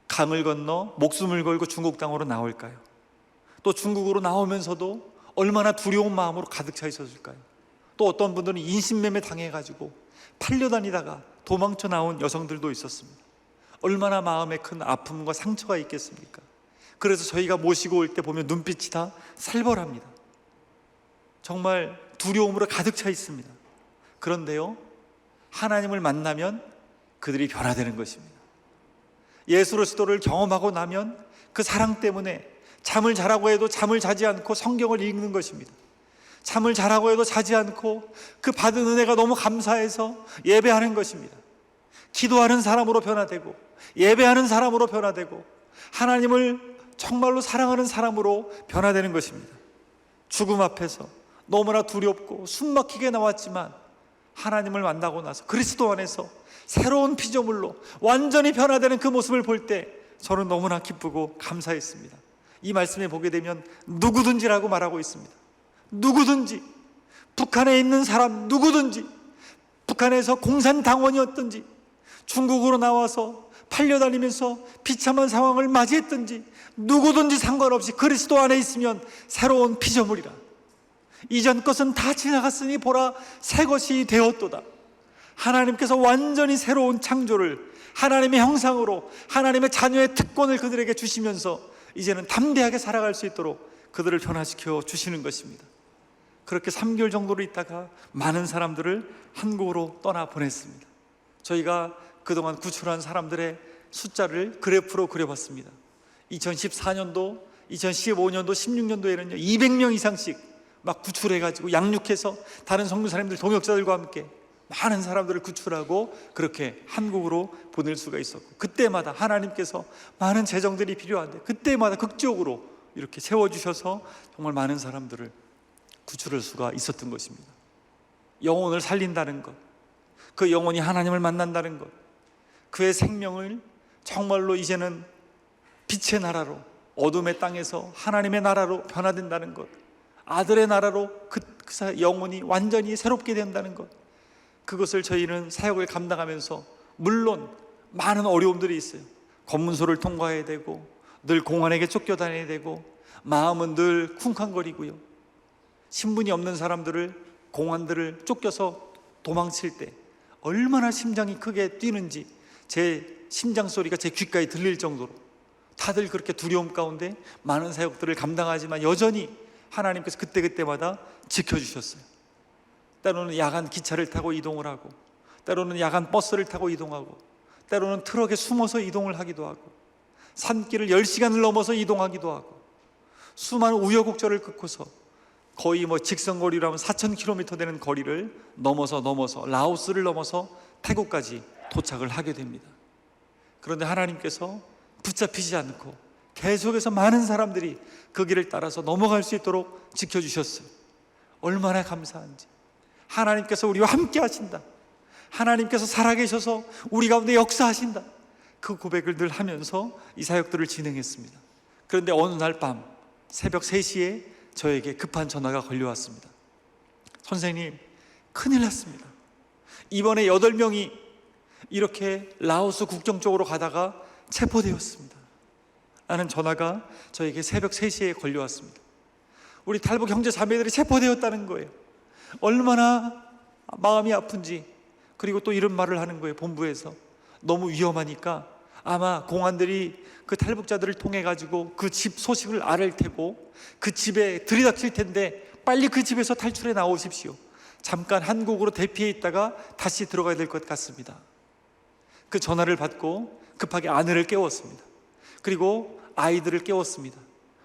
강을 건너 목숨을 걸고 중국 땅으로 나올까요? 또 중국으로 나오면서도 얼마나 두려운 마음으로 가득 차 있었을까요? 또 어떤 분들은 인신매매 당해가지고 팔려다니다가 도망쳐 나온 여성들도 있었습니다. 얼마나 마음에 큰 아픔과 상처가 있겠습니까? 그래서 저희가 모시고 올 때 보면 눈빛이 다 살벌합니다. 정말 두려움으로 가득 차 있습니다. 그런데요, 하나님을 만나면 그들이 변화되는 것입니다. 예수 그리스도를 경험하고 나면 그 사랑 때문에 잠을 자라고 해도 잠을 자지 않고 성경을 읽는 것입니다. 잠을 자라고 해도 자지 않고 그 받은 은혜가 너무 감사해서 예배하는 것입니다. 기도하는 사람으로 변화되고 예배하는 사람으로 변화되고 하나님을 정말로 사랑하는 사람으로 변화되는 것입니다. 죽음 앞에서 너무나 두렵고 숨막히게 나왔지만 하나님을 만나고 나서 그리스도 안에서 새로운 피조물로 완전히 변화되는 그 모습을 볼 때 저는 너무나 기쁘고 감사했습니다. 이 말씀에 보게 되면 누구든지라고 말하고 있습니다. 누구든지, 북한에 있는 사람 누구든지, 북한에서 공산당원이었든지 중국으로 나와서 팔려다니면서 비참한 상황을 맞이했든지 누구든지 상관없이 그리스도 안에 있으면 새로운 피조물이라. 이전 것은 다 지나갔으니 보라 새 것이 되었도다. 하나님께서 완전히 새로운 창조를 하나님의 형상으로 하나님의 자녀의 특권을 그들에게 주시면서 이제는 담대하게 살아갈 수 있도록 그들을 변화시켜 주시는 것입니다. 그렇게 3개월 정도로 있다가 많은 사람들을 한국으로 떠나보냈습니다. 저희가 그동안 구출한 사람들의 숫자를 그래프로 그려봤습니다. 2014년도, 2015년도, 16년도에는요 200명 이상씩 막 구출해가지고 양육해서 다른 선교사님들, 동역자들과 함께 많은 사람들을 구출하고 그렇게 한국으로 보낼 수가 있었고, 그때마다 하나님께서 많은 재정들이 필요한데 그때마다 극적으로 이렇게 세워주셔서 정말 많은 사람들을 구출할 수가 있었던 것입니다. 영혼을 살린다는 것, 그 영혼이 하나님을 만난다는 것, 그의 생명을 정말로 이제는 빛의 나라로, 어둠의 땅에서 하나님의 나라로 변화된다는 것, 아들의 나라로 그 영혼이 완전히 새롭게 된다는 것, 그것을 저희는 사역을 감당하면서 물론 많은 어려움들이 있어요. 검문소를 통과해야 되고 늘 공안에게 쫓겨다녀야 되고 마음은 늘 쿵쾅거리고요. 신분이 없는 사람들을, 공안들을 쫓겨서 도망칠 때 얼마나 심장이 크게 뛰는지 제 심장 소리가 제 귓가에 들릴 정도로 다들 그렇게 두려움 가운데 많은 사역들을 감당하지만 여전히 하나님께서 그때그때마다 지켜주셨어요. 때로는 야간 기차를 타고 이동을 하고, 때로는 야간 버스를 타고 이동하고, 때로는 트럭에 숨어서 이동을 하기도 하고, 산길을 10시간을 넘어서 이동하기도 하고, 수많은 우여곡절을 겪고서 거의 직선거리로 하면 4,000km 되는 거리를 넘어서 라오스를 넘어서 태국까지 도착을 하게 됩니다. 그런데 하나님께서 붙잡히지 않고 계속해서 많은 사람들이 그 길을 따라서 넘어갈 수 있도록 지켜주셨어요. 얼마나 감사한지. 하나님께서 우리와 함께 하신다, 하나님께서 살아계셔서 우리 가운데 역사하신다, 그 고백을 늘 하면서 이 사역들을 진행했습니다. 그런데 어느 날 밤 새벽 3시에 저에게 급한 전화가 걸려왔습니다. 선생님, 큰일 났습니다. 이번에 8명이 이렇게 라오스 국경 쪽으로 가다가 체포되었습니다 라는 전화가 저에게 새벽 3시에 걸려왔습니다. 우리 탈북 형제 자매들이 체포되었다는 거예요. 얼마나 마음이 아픈지. 그리고 또 이런 말을 하는 거예요. 본부에서 너무 위험하니까 아마 공안들이 그 탈북자들을 통해 가지고 그 집 소식을 알을 테고 그 집에 들이닥칠 텐데 빨리 그 집에서 탈출해 나오십시오. 잠깐 한국으로 대피해 있다가 다시 들어가야 될 것 같습니다. 그 전화를 받고 급하게 아내를 깨웠습니다. 그리고 아이들을 깨웠습니다.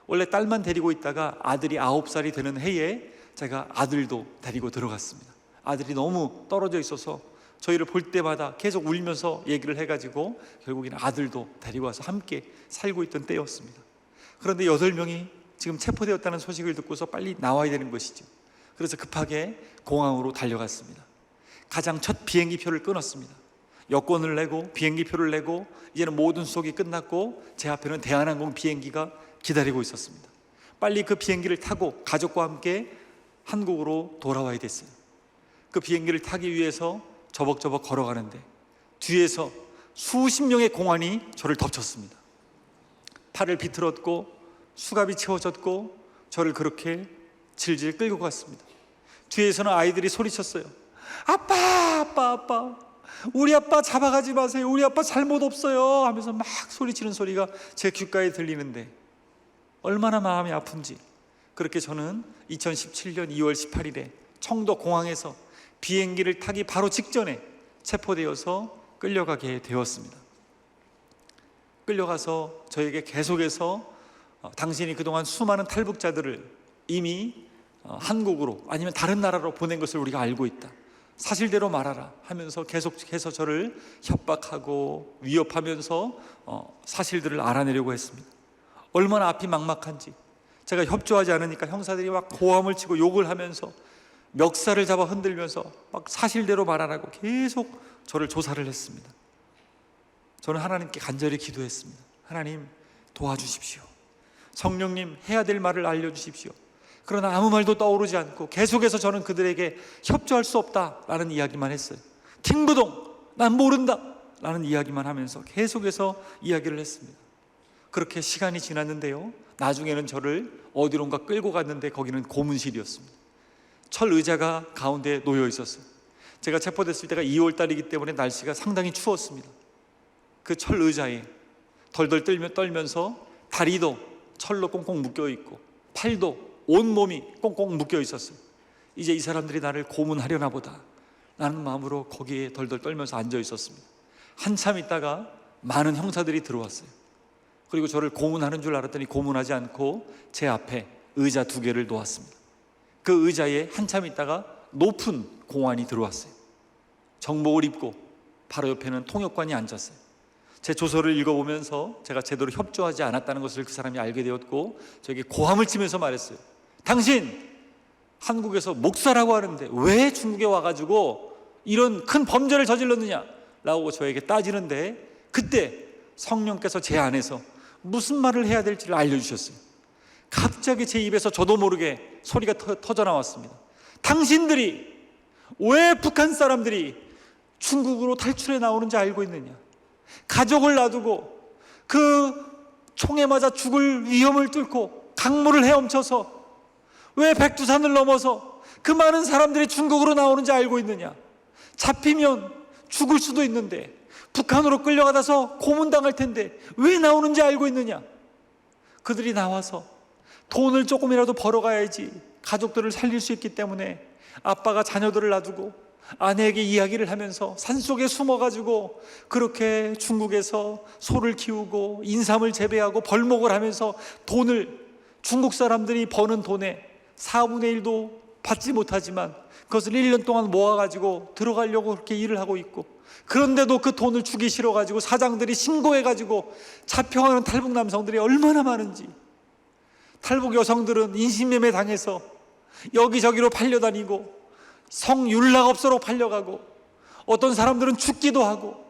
원래 딸만 데리고 있다가 아들이 9살이 되는 해에 제가 아들도 데리고 들어갔습니다. 아들이 너무 떨어져 있어서 저희를 볼 때마다 계속 울면서 얘기를 해가지고 결국에는 아들도 데리고 와서 함께 살고 있던 때였습니다. 그런데 8명이 지금 체포되었다는 소식을 듣고서 빨리 나와야 되는 것이죠. 그래서 급하게 공항으로 달려갔습니다. 가장 첫 비행기표를 끊었습니다. 여권을 내고 비행기표를 내고 이제는 모든 수속이 끝났고 제 앞에는 대한항공 비행기가 기다리고 있었습니다. 빨리 그 비행기를 타고 가족과 함께 한국으로 돌아와야 됐어요. 그 비행기를 타기 위해서 저벅저벅 걸어가는데 뒤에서 수십 명의 공안이 저를 덮쳤습니다. 팔을 비틀었고 수갑이 채워졌고 저를 그렇게 질질 끌고 갔습니다. 뒤에서는 아이들이 소리쳤어요. 아빠, 아빠, 아빠, 우리 아빠 잡아가지 마세요. 우리 아빠 잘못 없어요 하면서 막 소리치는 소리가 제 귓가에 들리는데 얼마나 마음이 아픈지. 그렇게 저는 2017년 2월 18일에 청도 공항에서 비행기를 타기 바로 직전에 체포되어서 끌려가게 되었습니다. 끌려가서 저에게 계속해서 당신이 그동안 수많은 탈북자들을 이미 한국으로 아니면 다른 나라로 보낸 것을 우리가 알고 있다, 사실대로 말하라 하면서 계속해서 저를 협박하고 위협하면서 사실들을 알아내려고 했습니다. 얼마나 앞이 막막한지. 제가 협조하지 않으니까 형사들이 막 고함을 치고 욕을 하면서 멱살을 잡아 흔들면서 막 사실대로 말하라고 계속 저를 조사를 했습니다. 저는 하나님께 간절히 기도했습니다. 하나님, 도와주십시오. 성령님, 해야 될 말을 알려주십시오. 그러나 아무 말도 떠오르지 않고 계속해서 저는 그들에게 협조할 수 없다라는 이야기만 했어요. 팅부동, 난 모른다 라는 이야기만 하면서 계속해서 이야기를 했습니다. 그렇게 시간이 지났는데요, 나중에는 저를 어디론가 끌고 갔는데 거기는 고문실이었습니다. 철 의자가 가운데 놓여 있었어요. 제가 체포됐을 때가 2월 달이기 때문에 날씨가 상당히 추웠습니다. 그 철 의자에 덜덜 떨면서 다리도 철로 꽁꽁 묶여 있고 팔도 온몸이 꽁꽁 묶여 있었어요. 이제 이 사람들이 나를 고문하려나 보다 라는 마음으로 거기에 덜덜 떨면서 앉아 있었습니다. 한참 있다가 많은 형사들이 들어왔어요. 그리고 저를 고문하는 줄 알았더니 고문하지 않고 제 앞에 의자 2개를 놓았습니다. 그 의자에 한참 있다가 높은 공안이 들어왔어요. 정복을 입고 바로 옆에는 통역관이 앉았어요. 제 조서를 읽어보면서 제가 제대로 협조하지 않았다는 것을 그 사람이 알게 되었고 저에게 고함을 치면서 말했어요. 당신 한국에서 목사라고 하는데 왜 중국에 와가지고 이런 큰 범죄를 저질렀느냐 라고 저에게 따지는데, 그때 성령께서 제 안에서 무슨 말을 해야 될지를 알려주셨어요. 갑자기 제 입에서 저도 모르게 소리가 터져 나왔습니다. 당신들이 왜 북한 사람들이 중국으로 탈출해 나오는지 알고 있느냐? 가족을 놔두고 그 총에 맞아 죽을 위험을 뚫고 강물을 헤엄쳐서 왜 백두산을 넘어서 그 많은 사람들이 중국으로 나오는지 알고 있느냐? 잡히면 죽을 수도 있는데 북한으로 끌려가서 고문당할 텐데 왜 나오는지 알고 있느냐? 그들이 나와서 돈을 조금이라도 벌어가야지 가족들을 살릴 수 있기 때문에 아빠가 자녀들을 놔두고 아내에게 이야기를 하면서 산속에 숨어가지고 그렇게 중국에서 소를 키우고 인삼을 재배하고 벌목을 하면서 돈을, 중국 사람들이 버는 돈의 4분의 1도 받지 못하지만 그것을 1년 동안 모아가지고 들어가려고 그렇게 일을 하고 있고, 그런데도 그 돈을 주기 싫어가지고 사장들이 신고해가지고 잡혀가는 탈북 남성들이 얼마나 많은지, 탈북 여성들은 인신매매 당해서 여기저기로 팔려다니고 성윤락업소로 팔려가고 어떤 사람들은 죽기도 하고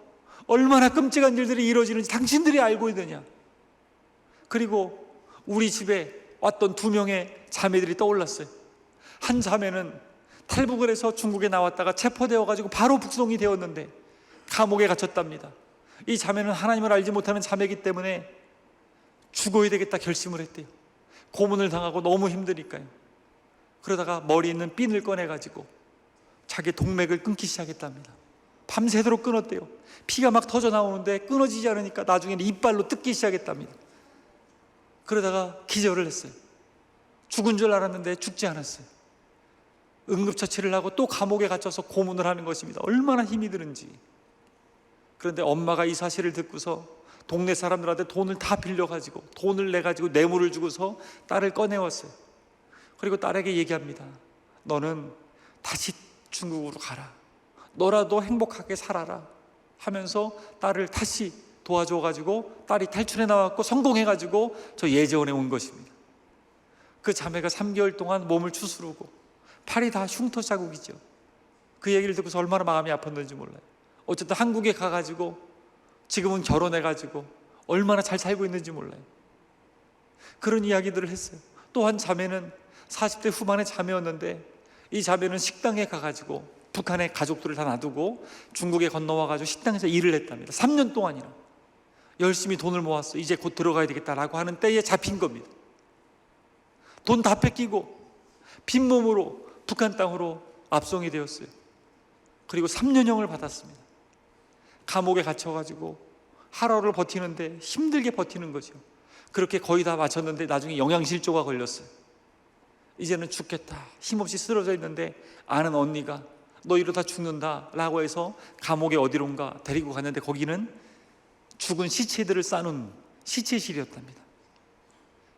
얼마나 끔찍한 일들이 이루어지는지 당신들이 알고 있느냐? 그리고 우리 집에 왔던 2명의 자매들이 떠올랐어요. 한 자매는 탈북을 해서 중국에 나왔다가 체포되어 가지고 바로 북송이 되었는데 감옥에 갇혔답니다. 이 자매는 하나님을 알지 못하는 자매이기 때문에 죽어야 되겠다 결심을 했대요. 고문을 당하고 너무 힘드니까요. 그러다가 머리 있는 핀을 꺼내가지고 자기 동맥을 끊기 시작했답니다. 밤새도록 끊었대요. 피가 막 터져 나오는데 끊어지지 않으니까 나중에는 이빨로 뜯기 시작했답니다. 그러다가 기절을 했어요. 죽은 줄 알았는데 죽지 않았어요. 응급처치를 하고 또 감옥에 갇혀서 고문을 하는 것입니다. 얼마나 힘이 드는지. 그런데 엄마가 이 사실을 듣고서 동네 사람들한테 돈을 다 빌려가지고 돈을 내가지고 뇌물을 주고서 딸을 꺼내왔어요. 그리고 딸에게 얘기합니다. 너는 다시 중국으로 가라. 너라도 행복하게 살아라 하면서 딸을 다시 도와줘가지고 딸이 탈출해 나왔고 성공해가지고 저 예재원에 온 것입니다. 그 자매가 3개월 동안 몸을 추스르고 팔이 다 흉터 자국이죠. 그 얘기를 듣고서 얼마나 마음이 아팠는지 몰라요. 어쨌든 한국에 가가지고 지금은 결혼해가지고 얼마나 잘 살고 있는지 몰라요. 그런 이야기들을 했어요. 또 한 자매는 40대 후반의 자매였는데 이 자매는 식당에 가가지고 북한의 가족들을 다 놔두고 중국에 건너와가지고 식당에서 일을 했답니다. 3년 동안이나 열심히 돈을 모았어. 이제 곧 들어가야 되겠다라고 하는 때에 잡힌 겁니다. 돈 다 뺏기고 빈몸으로 북한 땅으로 압송이 되었어요. 그리고 3년형을 받았습니다. 감옥에 갇혀가지고 하루를 버티는데 힘들게 버티는 거죠. 그렇게 거의 다 마쳤는데 나중에 영양실조가 걸렸어요. 이제는 죽겠다 힘없이 쓰러져 있는데 아는 언니가 너 이러다 죽는다 라고 해서 감옥에 어디론가 데리고 갔는데 거기는 죽은 시체들을 싸놓은 시체실이었답니다.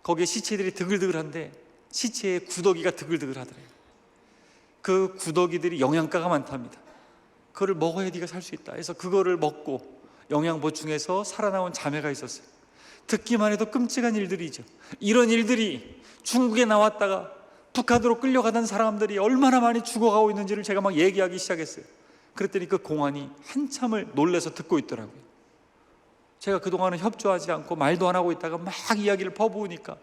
거기에 시체들이 드글드글한데 시체에 구더기가 드글드글하더래요. 그 구더기들이 영양가가 많답니다. 그거를 먹어야 네가 살 수 있다 해서 그거를 먹고 영양 보충해서 살아나온 자매가 있었어요. 듣기만 해도 끔찍한 일들이죠. 이런 일들이 중국에 나왔다가 북한으로 끌려가던 사람들이 얼마나 많이 죽어가고 있는지를 제가 막 얘기하기 시작했어요. 그랬더니 그 공안이 한참을 놀라서 듣고 있더라고요. 제가 그동안은 협조하지 않고 말도 안 하고 있다가 막 이야기를 퍼부으니까,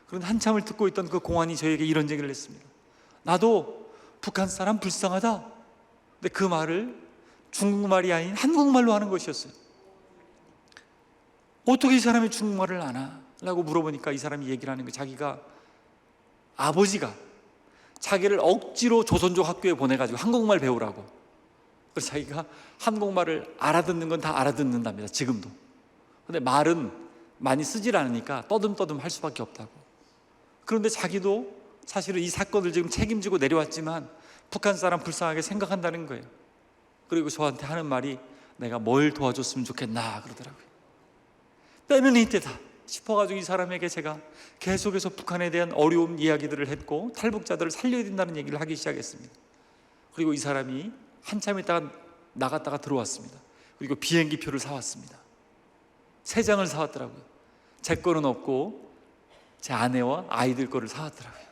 그런데 한참을 듣고 있던 그 공안이 저에게 이런 얘기를 했습니다. 나도 북한 사람 불쌍하다. 근데 그 말을 중국말이 아닌 한국말로 하는 것이었어요. 어떻게 이 사람이 중국말을 아나? 라고 물어보니까 이 사람이 얘기를 하는 거예요. 자기가 아버지가 자기를 억지로 조선족 학교에 보내가지고 한국말 배우라고. 그래서 자기가 한국말을 알아듣는 건 다 알아듣는답니다. 지금도. 근데 말은 많이 쓰질 않으니까 떠듬떠듬 할 수밖에 없다고. 그런데 자기도 사실은 이 사건을 지금 책임지고 내려왔지만 북한 사람 불쌍하게 생각한다는 거예요. 그리고 저한테 하는 말이 내가 뭘 도와줬으면 좋겠나 그러더라고요. 때는 이때다 싶어가지고 이 사람에게 제가 계속해서 북한에 대한 어려움 이야기들을 했고 탈북자들을 살려야 된다는 얘기를 하기 시작했습니다. 그리고 이 사람이 한참 있다가 나갔다가 들어왔습니다. 그리고 비행기 표를 사왔습니다. 3장을 사왔더라고요. 제 거는 없고 제 아내와 아이들 거를 사왔더라고요.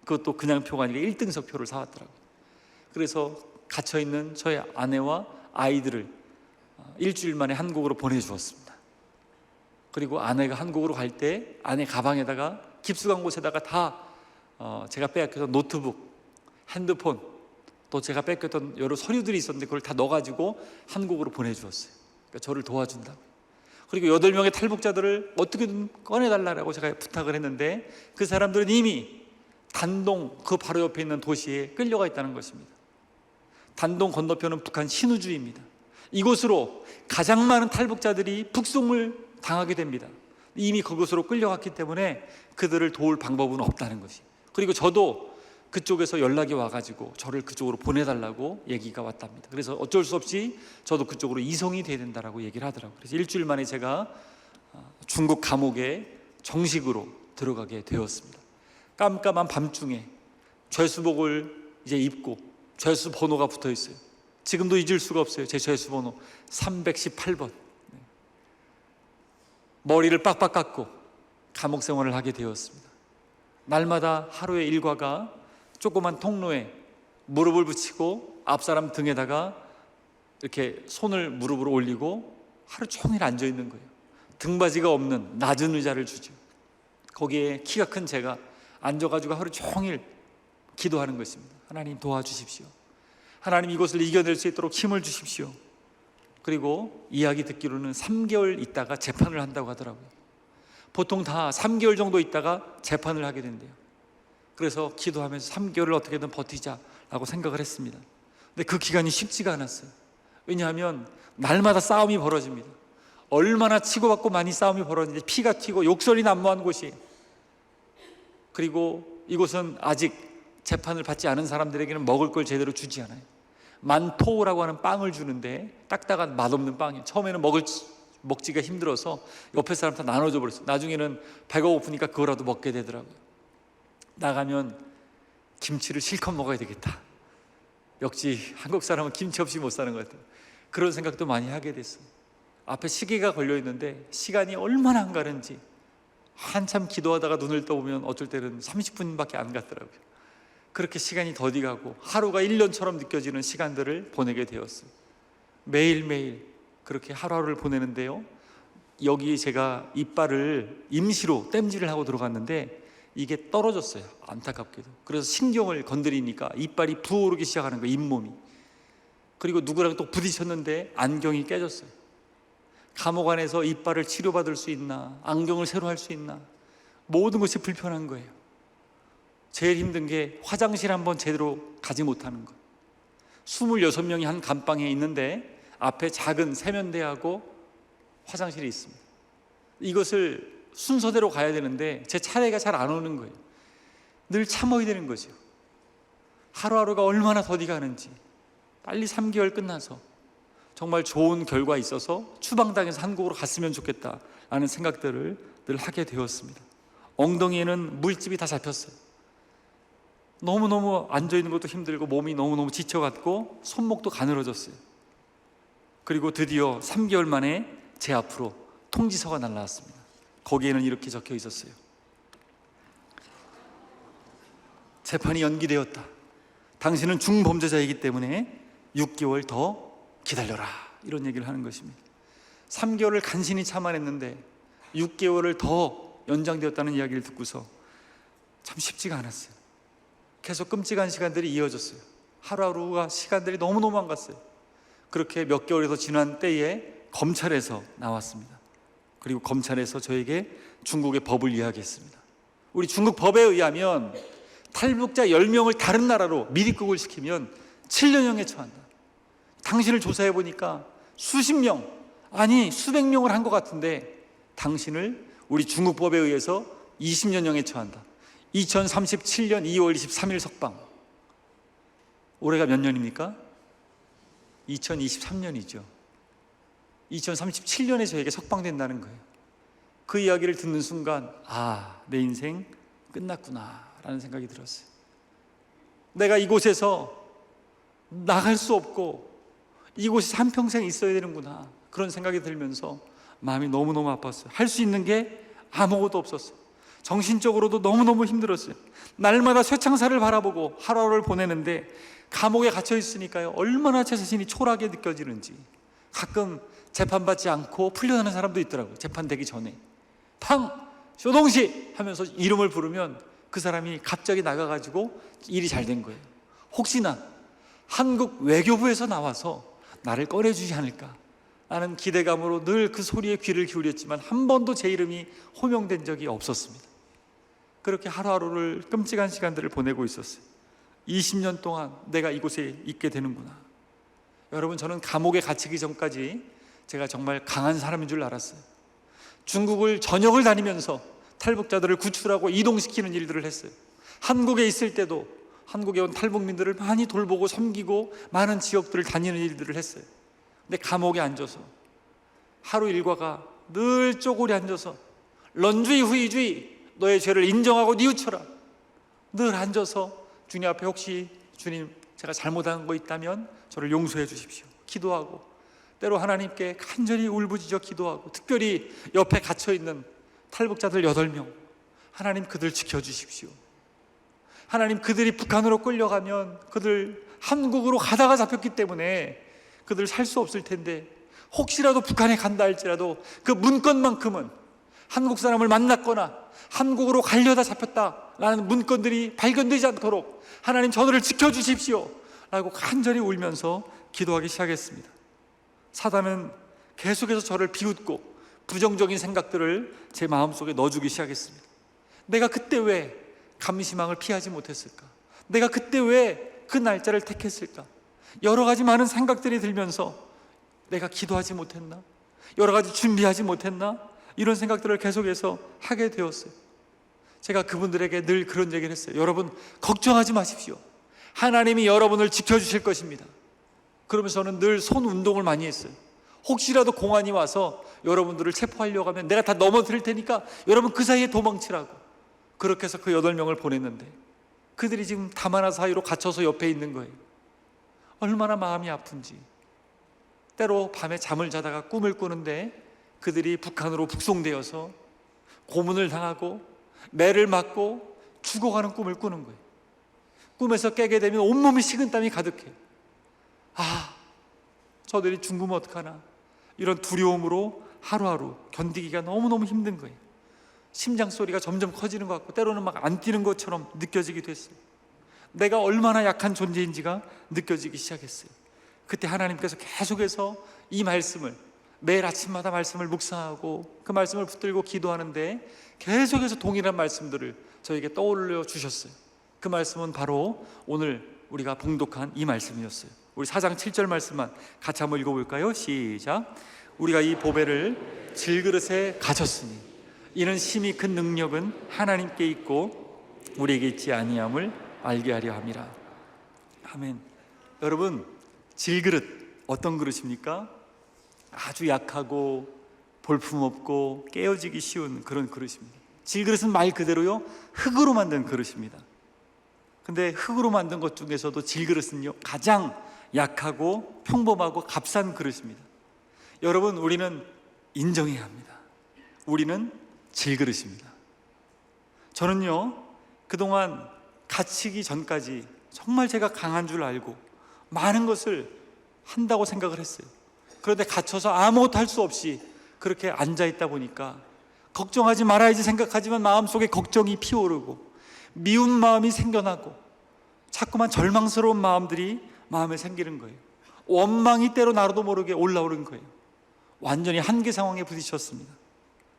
그것도 그냥 표가 아니라 1등석 표를 사왔더라고요. 그래서 갇혀있는 저의 아내와 아이들을 일주일 만에 한국으로 보내주었습니다. 그리고 아내가 한국으로 갈 때 아내 가방에다가 깊숙한 곳에다가 다 제가 빼앗겼던 노트북, 핸드폰, 또 제가 뺏겼던 여러 서류들이 있었는데 그걸 다 넣어가지고 한국으로 보내주었어요. 그러니까 저를 도와준다고. 그리고 8명의 탈북자들을 어떻게든 꺼내달라고 제가 부탁을 했는데 그 사람들은 이미 단동 그 바로 옆에 있는 도시에 끌려가 있다는 것입니다. 단동 건너편은 북한 신우주입니다. 이곳으로 가장 많은 탈북자들이 북송을 당하게 됩니다. 이미 그곳으로 끌려갔기 때문에 그들을 도울 방법은 없다는 것이. 그리고 저도 그쪽에서 연락이 와가지고 저를 그쪽으로 보내달라고 얘기가 왔답니다. 그래서 어쩔 수 없이 저도 그쪽으로 이송이 돼야 된다고 얘기를 하더라고요. 그래서 일주일 만에 제가 중국 감옥에 정식으로 들어가게 되었습니다. 깜깜한 밤중에 죄수복을 이제 입고 죄수 번호가 붙어 있어요. 지금도 잊을 수가 없어요. 제 죄수 번호 318번. 머리를 빡빡 깎고 감옥 생활을 하게 되었습니다. 날마다 하루의 일과가 조그만 통로에 무릎을 붙이고 앞사람 등에다가 이렇게 손을 무릎으로 올리고 하루 종일 앉아 있는 거예요. 등받이가 없는 낮은 의자를 주죠. 거기에 키가 큰 제가 앉아가지고 하루 종일 기도하는 것입니다. 하나님 도와주십시오. 하나님 이것을 이겨낼 수 있도록 힘을 주십시오. 그리고 이야기 듣기로는 3개월 있다가 재판을 한다고 하더라고요. 보통 다 3개월 정도 있다가 재판을 하게 된대요. 그래서 기도하면서 3개월을 어떻게든 버티자라고 생각을 했습니다. 근데 그 기간이 쉽지가 않았어요. 왜냐하면 날마다 싸움이 벌어집니다. 얼마나 치고받고 많이 싸움이 벌어지는지 피가 튀고 욕설이 난무한 곳이에요. 그리고 이곳은 아직 재판을 받지 않은 사람들에게는 먹을 걸 제대로 주지 않아요. 만토우라고 하는 빵을 주는데 딱딱한 맛없는 빵이에요. 처음에는 먹지가 힘들어서 옆에 사람 다 나눠줘 버렸어요. 나중에는 배가 고프니까 그거라도 먹게 되더라고요. 나가면 김치를 실컷 먹어야 되겠다. 역시 한국 사람은 김치 없이 못 사는 것 같아요. 그런 생각도 많이 하게 됐어요. 앞에 시계가 걸려 있는데 시간이 얼마나 안 가는지 한참 기도하다가 눈을 떠보면 어쩔 때는 30분밖에 안 갔더라고요. 그렇게 시간이 더디 가고 하루가 1년처럼 느껴지는 시간들을 보내게 되었어요. 매일매일 그렇게 하루하루를 보내는데요, 여기 제가 이빨을 임시로 땜질을 하고 들어갔는데 이게 떨어졌어요. 안타깝게도. 그래서 신경을 건드리니까 이빨이 부어오르기 시작하는 거예요. 잇몸이. 그리고 누구랑 또 부딪혔는데 안경이 깨졌어요. 감옥 안에서 이빨을 치료받을 수 있나, 안경을 새로 할 수 있나, 모든 것이 불편한 거예요. 제일 힘든 게 화장실 한번 제대로 가지 못하는 것. 26명이 한 감방에 있는데 앞에 작은 세면대하고 화장실이 있습니다. 이것을 순서대로 가야 되는데 제 차례가 잘 안 오는 거예요. 늘 참아야 되는 거죠. 하루하루가 얼마나 더디 가는지. 빨리 3개월 끝나서 정말 좋은 결과 있어서 추방당해서 한국으로 갔으면 좋겠다라는 생각들을 늘 하게 되었습니다. 엉덩이에는 물집이 다 잡혔어요. 너무너무 앉아있는 것도 힘들고 몸이 너무너무 지쳐갔고 손목도 가늘어졌어요. 그리고 드디어 3개월 만에 제 앞으로 통지서가 날라왔습니다. 거기에는 이렇게 적혀 있었어요. 재판이 연기되었다. 당신은 중범죄자이기 때문에 6개월 더 기다려라. 이런 얘기를 하는 것입니다. 3개월을 간신히 참아냈는데 6개월을 더 연장되었다는 이야기를 듣고서 참 쉽지가 않았어요. 계속 끔찍한 시간들이 이어졌어요. 하루하루가 시간들이 너무너무 안 갔어요. 그렇게 몇 개월이 더 지난 때에 검찰에서 나왔습니다. 그리고 검찰에서 저에게 중국의 법을 이야기했습니다. 우리 중국 법에 의하면 탈북자 10명을 다른 나라로 미입국을 시키면 7년형에 처한다. 당신을 조사해 보니까 수십 명, 아니 수백 명을 한 것 같은데 당신을 우리 중국법에 의해서 20년형에 처한다. 2037년 2월 23일 석방. 올해가 몇 년입니까? 2023년이죠. 2037년에 저에게 석방된다는 거예요. 그 이야기를 듣는 순간 내 인생 끝났구나 라는 생각이 들었어요. 내가 이곳에서 나갈 수 없고 이곳에 한평생 있어야 되는구나, 그런 생각이 들면서 마음이 너무너무 아팠어요. 할 수 있는 게 아무것도 없었어요. 정신적으로도 너무너무 힘들었어요. 날마다 쇠창살을 바라보고 하루하루를 보내는데 감옥에 갇혀 있으니까요, 얼마나 제 자신이 초라하게 느껴지는지. 가끔 재판받지 않고 풀려나는 사람도 있더라고요. 재판되기 전에 쇼동시 하면서 이름을 부르면 그 사람이 갑자기 나가가지고 일이 잘 된 거예요. 혹시나 한국 외교부에서 나와서 나를 꺼내주지 않을까 라는 기대감으로 늘 그 소리에 귀를 기울였지만 한 번도 제 이름이 호명된 적이 없었습니다. 그렇게 하루하루를 끔찍한 시간들을 보내고 있었어요. 20년 동안 내가 이곳에 있게 되는구나. 여러분, 저는 감옥에 갇히기 전까지 제가 정말 강한 사람인 줄 알았어요. 중국을 전역을 다니면서 탈북자들을 구출하고 이동시키는 일들을 했어요. 한국에 있을 때도 한국에 온 탈북민들을 많이 돌보고 섬기고 많은 지역들을 다니는 일들을 했어요. 근데 감옥에 앉아서 하루 일과가 늘 쪼그려 앉아서 런주의 후이주의, 너의 죄를 인정하고 뉘우쳐라. 늘 앉아서 주님 앞에 혹시 주님 제가 잘못한 거 있다면 저를 용서해 주십시오 기도하고, 때로 하나님께 간절히 울부짖어 기도하고, 특별히 옆에 갇혀있는 탈북자들 8명, 하나님 그들 지켜주십시오. 하나님 그들이 북한으로 끌려가면 그들 한국으로 가다가 잡혔기 때문에 그들 살 수 없을 텐데 혹시라도 북한에 간다 할지라도 그 문건만큼은 한국 사람을 만났거나 한국으로 가려다 잡혔다라는 문건들이 발견되지 않도록 하나님 저들을 지켜주십시오 라고 간절히 울면서 기도하기 시작했습니다. 사단은 계속해서 저를 비웃고 부정적인 생각들을 제 마음속에 넣어주기 시작했습니다. 내가 그때 왜 감시망을 피하지 못했을까? 내가 그때 왜 그 날짜를 택했을까? 여러 가지 많은 생각들이 들면서 내가 기도하지 못했나? 여러 가지 준비하지 못했나? 이런 생각들을 계속해서 하게 되었어요. 제가 그분들에게 늘 그런 얘기를 했어요. 여러분, 걱정하지 마십시오. 하나님이 여러분을 지켜주실 것입니다. 그러면서 저는 늘 손 운동을 많이 했어요. 혹시라도 공안이 와서 여러분들을 체포하려고 하면 내가 다 넘어뜨릴 테니까 여러분 그 사이에 도망치라고. 그렇게 해서 그 8명을 보냈는데 그들이 지금 다마나 사이로 갇혀서 옆에 있는 거예요. 얼마나 마음이 아픈지. 때로 밤에 잠을 자다가 꿈을 꾸는데 그들이 북한으로 북송되어서 고문을 당하고 매를 맞고 죽어가는 꿈을 꾸는 거예요. 꿈에서 깨게 되면 온몸이 식은땀이 가득해요. 저들이 죽으면 어떡하나, 이런 두려움으로 하루하루 견디기가 너무너무 힘든 거예요. 심장 소리가 점점 커지는 것 같고 때로는 막 안 뛰는 것처럼 느껴지기도 했어요. 내가 얼마나 약한 존재인지가 느껴지기 시작했어요. 그때 하나님께서 계속해서 이 말씀을, 매일 아침마다 말씀을 묵상하고 그 말씀을 붙들고 기도하는데 계속해서 동일한 말씀들을 저에게 떠올려 주셨어요. 그 말씀은 바로 오늘 우리가 봉독한 이 말씀이었어요. 우리 4장 7절 말씀만 같이 한번 읽어볼까요? 시작. 우리가 이 보배를 질그릇에 가졌으니 이는 심히 큰 능력은 하나님께 있고 우리에게 있지 아니함을 알게 하려 함이라. 아멘. 여러분, 질그릇 어떤 그릇입니까? 아주 약하고 볼품없고 깨어지기 쉬운 그런 그릇입니다. 질그릇은 말 그대로요, 흙으로 만든 그릇입니다. 근데 흙으로 만든 것 중에서도 질그릇은요 가장 약하고 평범하고 값싼 그릇입니다. 여러분, 우리는 인정해야 합니다. 우리는 질그릇입니다. 저는요 그동안 갇히기 전까지 정말 제가 강한 줄 알고 많은 것을 한다고 생각을 했어요. 그런데 갇혀서 아무것도 할 수 없이 그렇게 앉아있다 보니까 걱정하지 말아야지 생각하지만 마음속에 걱정이 피어오르고 미운 마음이 생겨나고 자꾸만 절망스러운 마음들이 마음에 생기는 거예요. 원망이 때로 나도 모르게 올라오는 거예요. 완전히 한계 상황에 부딪혔습니다.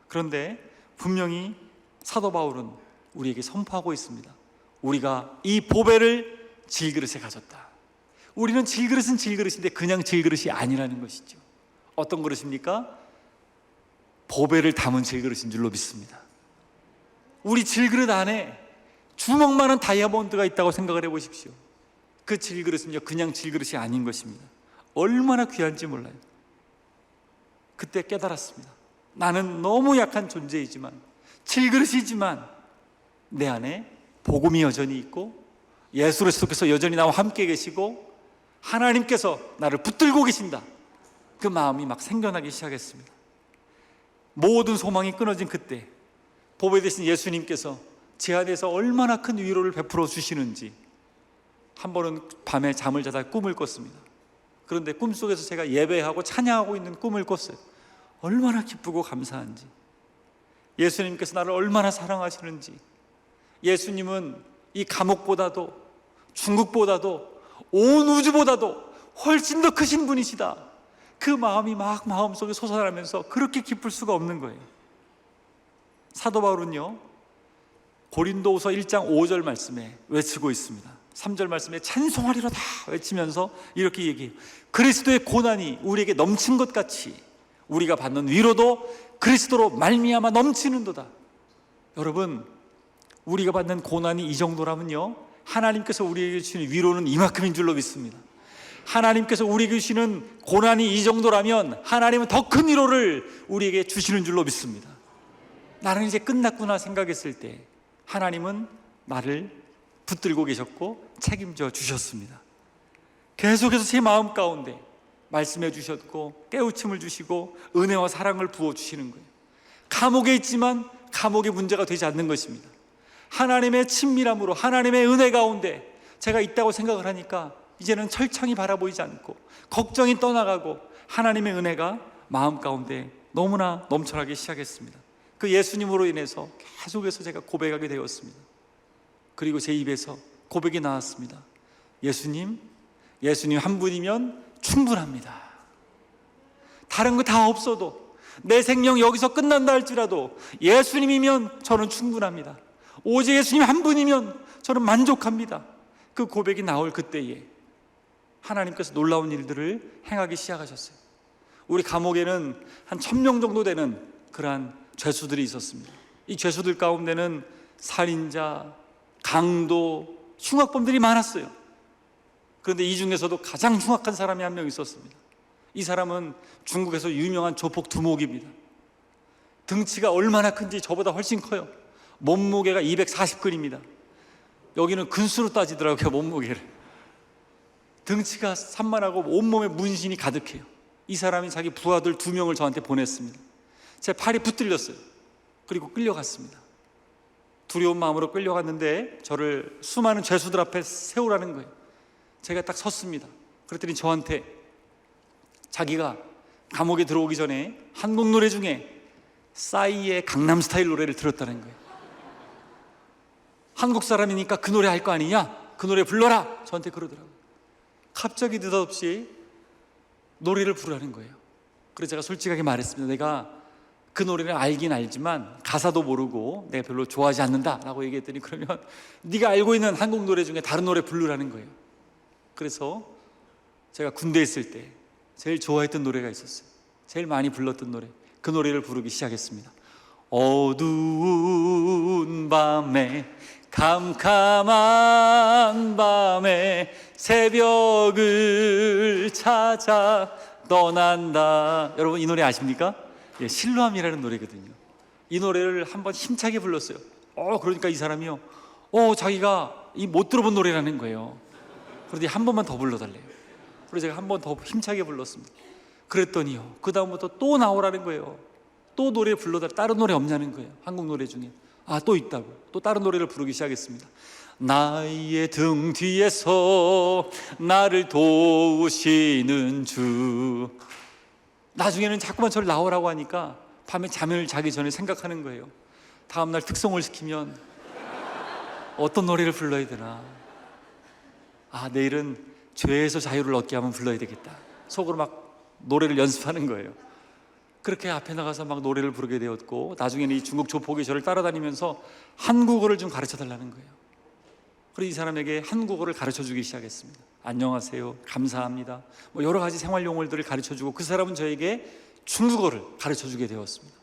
그런데 분명히 사도 바울은 우리에게 선포하고 있습니다. 우리가 이 보배를 질그릇에 가졌다. 우리는 질그릇은 질그릇인데 그냥 질그릇이 아니라는 것이죠. 어떤 그릇입니까? 보배를 담은 질그릇인 줄로 믿습니다. 우리 질그릇 안에 주먹만한 다이아몬드가 있다고 생각을 해보십시오. 그 질그릇은요, 그냥 질그릇이 아닌 것입니다. 얼마나 귀한지 몰라요. 그때 깨달았습니다. 나는 너무 약한 존재이지만, 질그릇이지만 내 안에 복음이 여전히 있고 예수 그리스도께서 여전히 나와 함께 계시고 하나님께서 나를 붙들고 계신다. 그 마음이 막 생겨나기 시작했습니다. 모든 소망이 끊어진 그때 보배 되신 예수님께서 제 안에서 얼마나 큰 위로를 베풀어 주시는지, 한 번은 밤에 잠을 자다 꿈을 꿨습니다. 그런데 꿈속에서 제가 예배하고 찬양하고 있는 꿈을 꿨어요. 얼마나 기쁘고 감사한지, 예수님께서 나를 얼마나 사랑하시는지, 예수님은 이 감옥보다도 중국보다도 온 우주보다도 훨씬 더 크신 분이시다. 그 마음이 막 마음속에 솟아나면서 그렇게 기쁠 수가 없는 거예요. 사도 바울은요, 고린도후서 1장 5절 말씀에 외치고 있습니다. 3절 말씀에 찬송하리로다 외치면서 이렇게 얘기해요. 그리스도의 고난이 우리에게 넘친 것 같이 우리가 받는 위로도 그리스도로 말미암아 넘치는도다. 여러분, 우리가 받는 고난이 이 정도라면요, 하나님께서 우리에게 주시는 위로는 이만큼인 줄로 믿습니다. 하나님께서 우리에게 주시는 고난이 이 정도라면 하나님은 더 큰 위로를 우리에게 주시는 줄로 믿습니다. 나는 이제 끝났구나 생각했을 때 하나님은 나를 붙들고 계셨고 책임져 주셨습니다. 계속해서 제 마음 가운데 말씀해 주셨고 깨우침을 주시고 은혜와 사랑을 부어 주시는 거예요. 감옥에 있지만 감옥의 문제가 되지 않는 것입니다. 하나님의 친밀함으로, 하나님의 은혜 가운데 제가 있다고 생각을 하니까 이제는 철창이 바라보이지 않고 걱정이 떠나가고 하나님의 은혜가 마음 가운데 너무나 넘쳐나기 시작했습니다. 그 예수님으로 인해서 계속해서 제가 고백하게 되었습니다. 그리고 제 입에서 고백이 나왔습니다. 예수님 한 분이면 충분합니다. 다른 거 다 없어도, 내 생명 여기서 끝난다 할지라도 예수님이면 저는 충분합니다. 오직 예수님 한 분이면 저는 만족합니다. 그 고백이 나올 그때에 하나님께서 놀라운 일들을 행하기 시작하셨어요. 우리 감옥에는 한 1000명 정도 되는 그러한 죄수들이 있었습니다. 이 죄수들 가운데는 살인자, 강도, 흉악범들이 많았어요. 그런데 이 중에서도 가장 흉악한 사람이 한 명 있었습니다. 이 사람은 중국에서 유명한 조폭 두목입니다. 등치가 얼마나 큰지 저보다 훨씬 커요. 몸무게가 240g입니다. 여기는 근수로 따지더라고요, 몸무게를. 등치가 산만하고 온몸에 문신이 가득해요. 이 사람이 자기 부하들 2명을 저한테 보냈습니다. 제 팔이 붙들렸어요. 그리고 끌려갔습니다. 두려운 마음으로 끌려갔는데 저를 수많은 죄수들 앞에 세우라는 거예요. 제가 딱 섰습니다. 그랬더니 저한테 자기가 감옥에 들어오기 전에 한국 노래 중에 싸이의 강남스타일 노래를 들었다는 거예요. 한국 사람이니까 그 노래 할 거 아니냐? 그 노래 불러라! 저한테 그러더라고요. 갑자기 느닷없이 노래를 부르라는 거예요. 그래서 제가 솔직하게 말했습니다. 내가 그 노래를 알긴 알지만 가사도 모르고 내가 별로 좋아하지 않는다 라고 얘기했더니, 그러면 네가 알고 있는 한국 노래 중에 다른 노래 부르라는 거예요. 그래서 제가 군대에 있을 때 제일 좋아했던 노래가 있었어요. 제일 많이 불렀던 노래, 그 노래를 부르기 시작했습니다. 어두운 밤에, 캄캄한 밤에 새벽을 찾아 떠난다. 여러분 이 노래 아십니까? 예, 실로암이라는 노래거든요. 이 노래를 한번 힘차게 불렀어요. 그러니까 이 사람이요, 자기가 이 못 들어본 노래라는 거예요. 그런데 한 번만 더 불러달래요. 그래서 제가 한 번 더 힘차게 불렀습니다. 그랬더니요, 그 다음부터 또 나오라는 거예요. 또 노래 불러달라. 다른 노래 없냐는 거예요. 한국 노래 중에. 또 있다고. 또 다른 노래를 부르기 시작했습니다. 나의 등 뒤에서 나를 도우시는 주. 나중에는 자꾸만 저를 나오라고 하니까 밤에 잠을 자기 전에 생각하는 거예요. 다음날 특송을 시키면 어떤 노래를 불러야 되나. 내일은 죄에서 자유를 얻게 하면 불러야 되겠다. 속으로 막 노래를 연습하는 거예요. 그렇게 앞에 나가서 막 노래를 부르게 되었고, 나중에는 이 중국 조폭이 저를 따라다니면서 한국어를 좀 가르쳐 달라는 거예요. 그래서 이 사람에게 한국어를 가르쳐 주기 시작했습니다. 안녕하세요, 감사합니다, 여러 가지 생활 용어들을 가르쳐 주고, 그 사람은 저에게 중국어를 가르쳐 주게 되었습니다.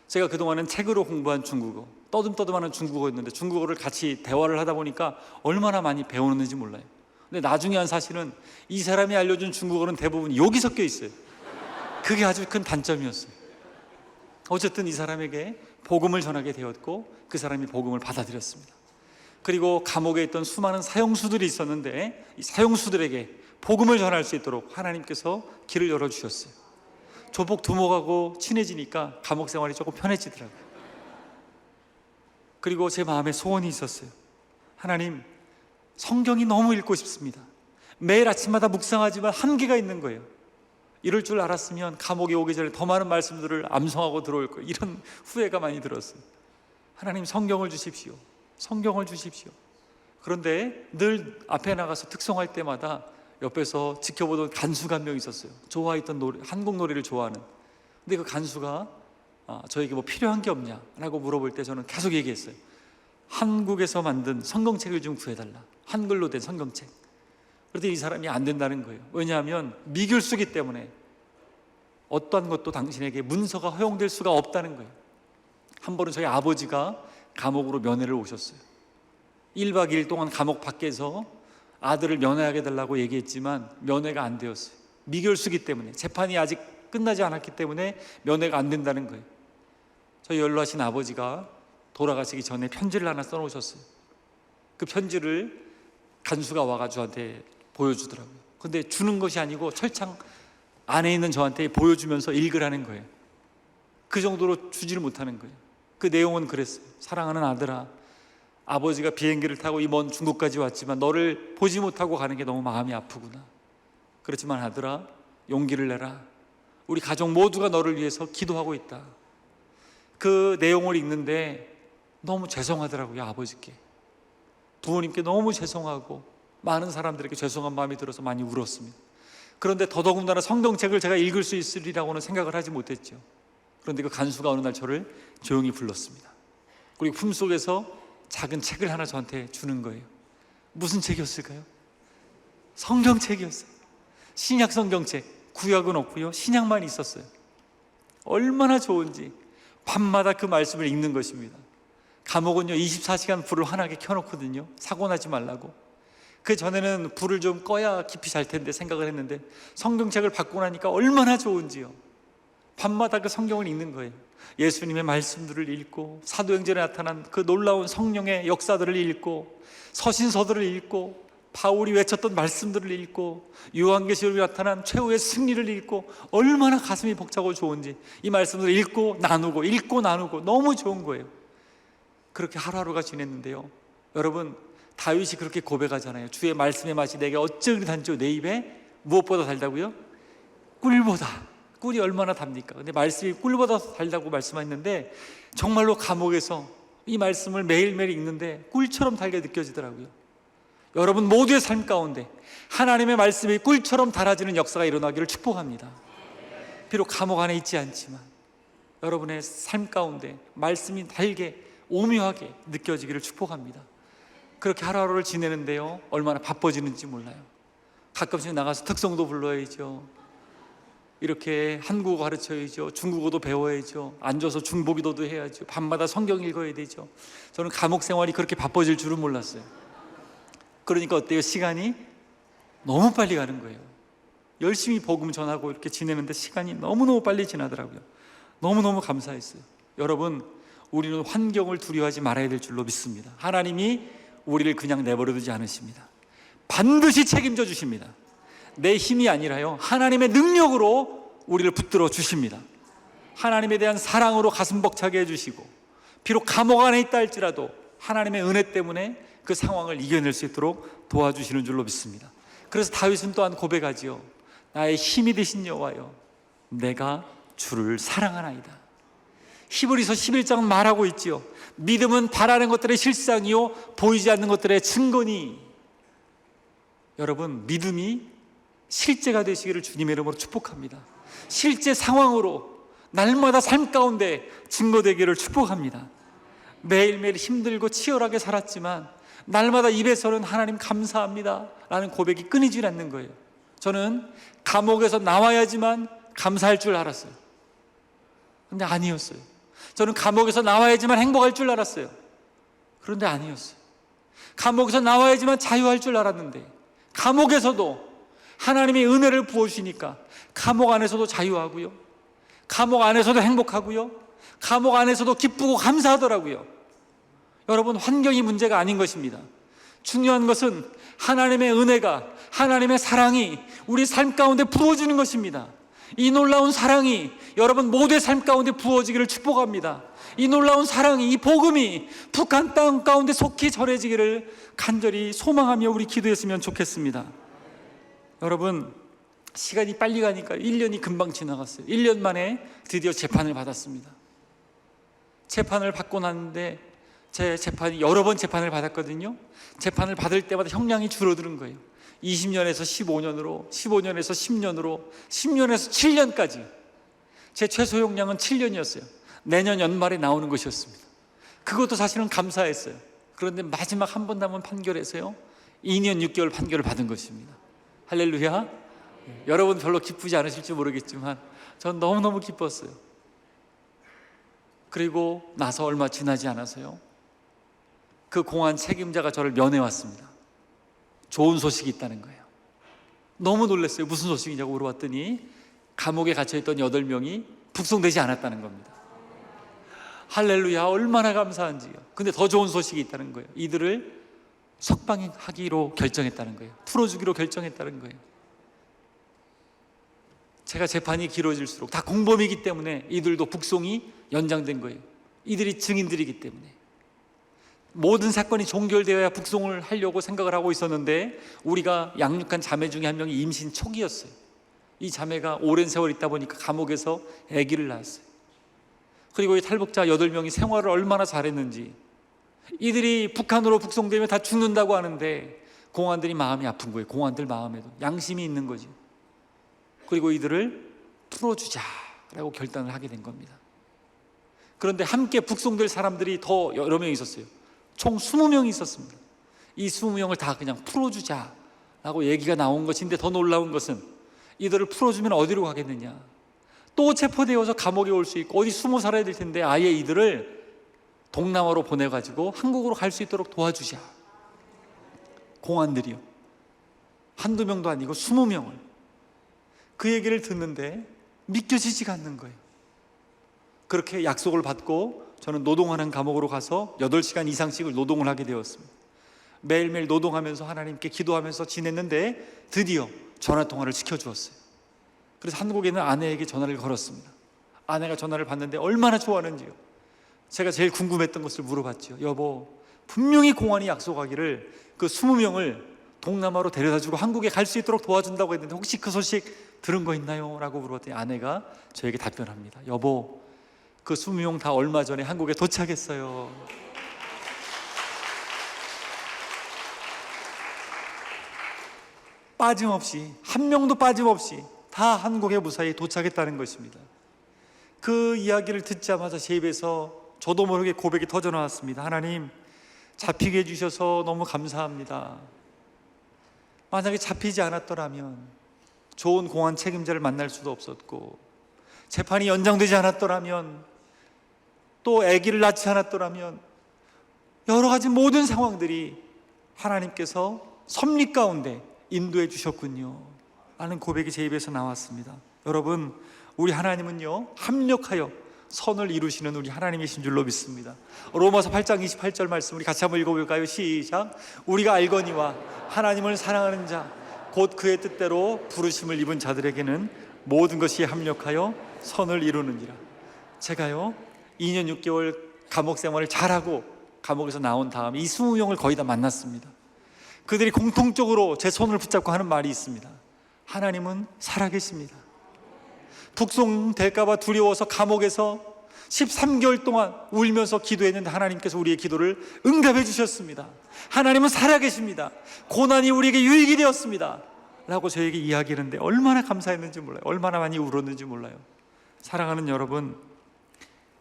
제가 그동안은 책으로 공부한 중국어, 떠듬떠듬하는 중국어였는데 중국어를 같이 대화를 하다 보니까 얼마나 많이 배우는지 몰라요. 근데 나중에 한 사실은 이 사람이 알려준 중국어는 대부분 욕이 섞여 있어요. 그게 아주 큰 단점이었어요. 어쨌든 이 사람에게 복음을 전하게 되었고 그 사람이 복음을 받아들였습니다. 그리고 감옥에 있던 수많은 사형수들이 있었는데 이 사형수들에게 복음을 전할 수 있도록 하나님께서 길을 열어주셨어요. 조폭 두목하고 친해지니까 감옥 생활이 조금 편해지더라고요. 그리고 제 마음에 소원이 있었어요. 하나님, 성경이 너무 읽고 싶습니다. 매일 아침마다 묵상하지만 한계가 있는 거예요. 이럴 줄 알았으면 감옥에 오기 전에 더 많은 말씀들을 암송하고 들어올 거예요. 이런 후회가 많이 들었어요. 하나님, 성경을 주십시오. 성경을 주십시오. 그런데 늘 앞에 나가서 특송할 때마다 옆에서 지켜보던 간수가 한 명 있었어요. 좋아했던 노래, 한국 노래를 좋아하는. 근데 그 간수가 저에게 뭐 필요한 게 없냐라고 물어볼 때 저는 계속 얘기했어요. 한국에서 만든 성경책을 좀 구해달라. 한글로 된 성경책. 그런데 이 사람이 안 된다는 거예요. 왜냐하면 미결수기 때문에 어떠한 것도 당신에게 문서가 허용될 수가 없다는 거예요. 한 번은 저희 아버지가 감옥으로 면회를 오셨어요. 1박 2일 동안 감옥 밖에서 아들을 면회하게 달라고 얘기했지만 면회가 안 되었어요. 미결수기 때문에, 재판이 아직 끝나지 않았기 때문에 면회가 안 된다는 거예요. 저희 연로하신 아버지가 돌아가시기 전에 편지를 하나 써놓으셨어요. 그 편지를 간수가 와가지고 저한테 보여주더라고요. 근데 주는 것이 아니고 철창 안에 있는 저한테 보여주면서 읽으라는 거예요. 그 정도로 주지를 못하는 거예요. 그 내용은 그랬어요. 사랑하는 아들아, 아버지가 비행기를 타고 이 먼 중국까지 왔지만 너를 보지 못하고 가는 게 너무 마음이 아프구나. 그렇지만 아들아, 용기를 내라. 우리 가족 모두가 너를 위해서 기도하고 있다. 그 내용을 읽는데 너무 죄송하더라고요. 아버지께, 부모님께 너무 죄송하고 많은 사람들에게 죄송한 마음이 들어서 많이 울었습니다. 그런데 더더군다나 성경책을 제가 읽을 수 있으리라고는 생각을 하지 못했죠. 그런데 그 간수가 어느 날 저를 조용히 불렀습니다. 그리고 품속에서 작은 책을 하나 저한테 주는 거예요. 무슨 책이었을까요? 성경책이었어요. 신약 성경책. 구약은 없고요, 신약만 있었어요. 얼마나 좋은지 밤마다 그 말씀을 읽는 것입니다. 감옥은요 24시간 불을 환하게 켜놓거든요. 사고 나지 말라고. 그 전에는 불을 좀 꺼야 깊이 잘 텐데 생각을 했는데 성경책을 받고 나니까 얼마나 좋은지요. 밤마다 그 성경을 읽는 거예요. 예수님의 말씀들을 읽고 사도행전에 나타난 그 놀라운 성령의 역사들을 읽고 서신서들을 읽고 바울이 외쳤던 말씀들을 읽고 요한계시록에 나타난 최후의 승리를 읽고 얼마나 가슴이 벅차고 좋은지 이 말씀들을 읽고 나누고 너무 좋은 거예요. 그렇게 하루하루가 지냈는데요. 여러분, 다윗이 그렇게 고백하잖아요. 주의 말씀의 맛이 내게 어찌 단지요 내 입에 무엇보다 달다고요? 꿀보다. 꿀이 얼마나 답니까? 근데 말씀이 꿀보다 달다고 말씀했는데 정말로 감옥에서 이 말씀을 매일매일 읽는데 꿀처럼 달게 느껴지더라고요. 여러분 모두의 삶 가운데 하나님의 말씀이 꿀처럼 달아지는 역사가 일어나기를 축복합니다. 비록 감옥 안에 있지 않지만 여러분의 삶 가운데 말씀이 달게 오묘하게 느껴지기를 축복합니다. 그렇게 하루하루를 지내는데요, 얼마나 바빠지는지 몰라요. 가끔씩 나가서 특성도 불러야죠. 이렇게 한국어 가르쳐야죠. 중국어도 배워야죠. 앉아서 중보기도도 해야죠. 밤마다 성경 읽어야 되죠. 저는 감옥 생활이 그렇게 바빠질 줄은 몰랐어요. 그러니까 어때요? 시간이 너무 빨리 가는 거예요. 열심히 복음 전하고 이렇게 지내는데 시간이 너무너무 빨리 지나더라고요. 너무너무 감사했어요. 여러분, 우리는 환경을 두려워하지 말아야 될 줄로 믿습니다. 하나님이 우리를 그냥 내버려 두지 않으십니다. 반드시 책임져 주십니다. 내 힘이 아니라요, 하나님의 능력으로 우리를 붙들어 주십니다. 하나님에 대한 사랑으로 가슴 벅차게 해주시고 비록 감옥 안에 있다 할지라도 하나님의 은혜 때문에 그 상황을 이겨낼 수 있도록 도와주시는 줄로 믿습니다. 그래서 다윗은 또한 고백하지요. 나의 힘이 되신 여호와여, 내가 주를 사랑하나이다. 히브리서 11장은 말하고 있지요. 믿음은 바라는 것들의 실상이요 보이지 않는 것들의 증거니. 여러분, 믿음이 실제가 되시기를 주님의 이름으로 축복합니다. 실제 상황으로 날마다 삶 가운데 증거되기를 축복합니다. 매일매일 힘들고 치열하게 살았지만 날마다 입에서는 하나님 감사합니다 라는 고백이 끊이질 않는 거예요. 저는 감옥에서 나와야지만 감사할 줄 알았어요. 근데 아니었어요. 저는 감옥에서 나와야지만 행복할 줄 알았어요. 그런데 아니었어요. 감옥에서 나와야지만 자유할 줄 알았는데, 감옥에서도 하나님의 은혜를 부어주시니까 감옥 안에서도 자유하고요, 감옥 안에서도 행복하고요, 감옥 안에서도 기쁘고 감사하더라고요. 여러분, 환경이 문제가 아닌 것입니다. 중요한 것은 하나님의 은혜가, 하나님의 사랑이 우리 삶 가운데 부어주는 것입니다. 이 놀라운 사랑이 여러분 모두의 삶 가운데 부어지기를 축복합니다. 이 놀라운 사랑이, 이 복음이 북한 땅 가운데 속히 전해지기를 간절히 소망하며 우리 기도했으면 좋겠습니다. 여러분, 시간이 빨리 가니까 1년이 금방 지나갔어요. 1년 만에 드디어 재판을 받았습니다. 재판을 받고 났는데, 제 재판이 여러 번 재판을 받았거든요. 재판을 받을 때마다 형량이 줄어드는 거예요. 20년에서 15년으로, 15년에서 10년으로, 10년에서 7년까지. 제 최소 형량은 7년이었어요. 내년 연말에 나오는 것이었습니다. 그것도 사실은 감사했어요. 그런데 마지막 한 번 남은 판결에서요, 2년 6개월 판결을 받은 것입니다. 할렐루야. 여러분 별로 기쁘지 않으실지 모르겠지만 전 너무너무 기뻤어요. 그리고 나서 얼마 지나지 않아서요, 그 공안 책임자가 저를 면회왔습니다. 좋은 소식이 있다는 거예요. 너무 놀랐어요. 무슨 소식이냐고 물어봤더니 감옥에 갇혀있던 8명이 북송되지 않았다는 겁니다. 할렐루야, 얼마나 감사한지요. 근데 더 좋은 소식이 있다는 거예요. 이들을 석방하기로 결정했다는 거예요. 풀어주기로 결정했다는 거예요. 제가 재판이 길어질수록, 다 공범이기 때문에 이들도 북송이 연장된 거예요. 이들이 증인들이기 때문에. 모든 사건이 종결되어야 북송을 하려고 생각을 하고 있었는데, 우리가 양육한 자매 중에 한 명이 임신 초기였어요. 이 자매가 오랜 세월 있다 보니까 감옥에서 아기를 낳았어요. 그리고 이 탈북자 8명이 생활을 얼마나 잘했는지, 이들이 북한으로 북송되면 다 죽는다고 하는데 공안들이 마음이 아픈 거예요. 공안들 마음에도 양심이 있는 거죠. 그리고 이들을 풀어주자라고 결단을 하게 된 겁니다. 그런데 함께 북송될 사람들이 더 여러 명 있었어요. 총 20명이 있었습니다. 이 20명을 다 그냥 풀어주자라고 얘기가 나온 것인데, 더 놀라운 것은 이들을 풀어주면 어디로 가겠느냐, 또 체포되어서 감옥에 올 수 있고 어디 숨어 살아야 될 텐데, 아예 이들을 동남아로 보내가지고 한국으로 갈 수 있도록 도와주자. 공안들이요, 한두 명도 아니고 20명을. 그 얘기를 듣는데 믿겨지지가 않는 거예요. 그렇게 약속을 받고 저는 노동하는 감옥으로 가서 8시간 이상씩을 노동을 하게 되었습니다. 매일매일 노동하면서 하나님께 기도하면서 지냈는데 드디어 전화통화를 시켜주었어요. 그래서 한국에 있는 아내에게 전화를 걸었습니다. 아내가 전화를 받는데 얼마나 좋아하는지요. 제가 제일 궁금했던 것을 물어봤죠. 여보, 분명히 공안이 약속하기를 그 20명을 동남아로 데려다주고 한국에 갈 수 있도록 도와준다고 했는데 혹시 그 소식 들은 거 있나요? 라고 물어봤더니 아내가 저에게 답변합니다. 여보, 그 20명 다 얼마 전에 한국에 도착했어요. 빠짐없이, 한 명도 빠짐없이 다 한국에 무사히 도착했다는 것입니다. 그 이야기를 듣자마자 제 입에서 저도 모르게 고백이 터져 나왔습니다. 하나님, 잡히게 해주셔서 너무 감사합니다. 만약에 잡히지 않았더라면 좋은 공안 책임자를 만날 수도 없었고, 재판이 연장되지 않았더라면, 또 아기를 낳지 않았더라면, 여러 가지 모든 상황들이 하나님께서 섭리 가운데 인도해 주셨군요 라는 고백이 제 입에서 나왔습니다. 여러분, 우리 하나님은요, 합력하여 선을 이루시는 우리 하나님이신 줄로 믿습니다. 로마서 8장 28절 말씀 우리 같이 한번 읽어볼까요? 시작. 우리가 알거니와 하나님을 사랑하는 자 곧 그의 뜻대로 부르심을 입은 자들에게는 모든 것이 합력하여 선을 이루느니라. 제가요 2년 6개월 감옥 생활을 잘하고 감옥에서 나온 다음 이 20명을 거의 다 만났습니다. 그들이 공통적으로 제 손을 붙잡고 하는 말이 있습니다. 하나님은 살아계십니다. 북송될까 봐 두려워서 감옥에서 13개월 동안 울면서 기도했는데 하나님께서 우리의 기도를 응답해 주셨습니다. 하나님은 살아계십니다. 고난이 우리에게 유익이 되었습니다 라고 저에게 이야기하는데 얼마나 감사했는지 몰라요. 얼마나 많이 울었는지 몰라요. 사랑하는 여러분,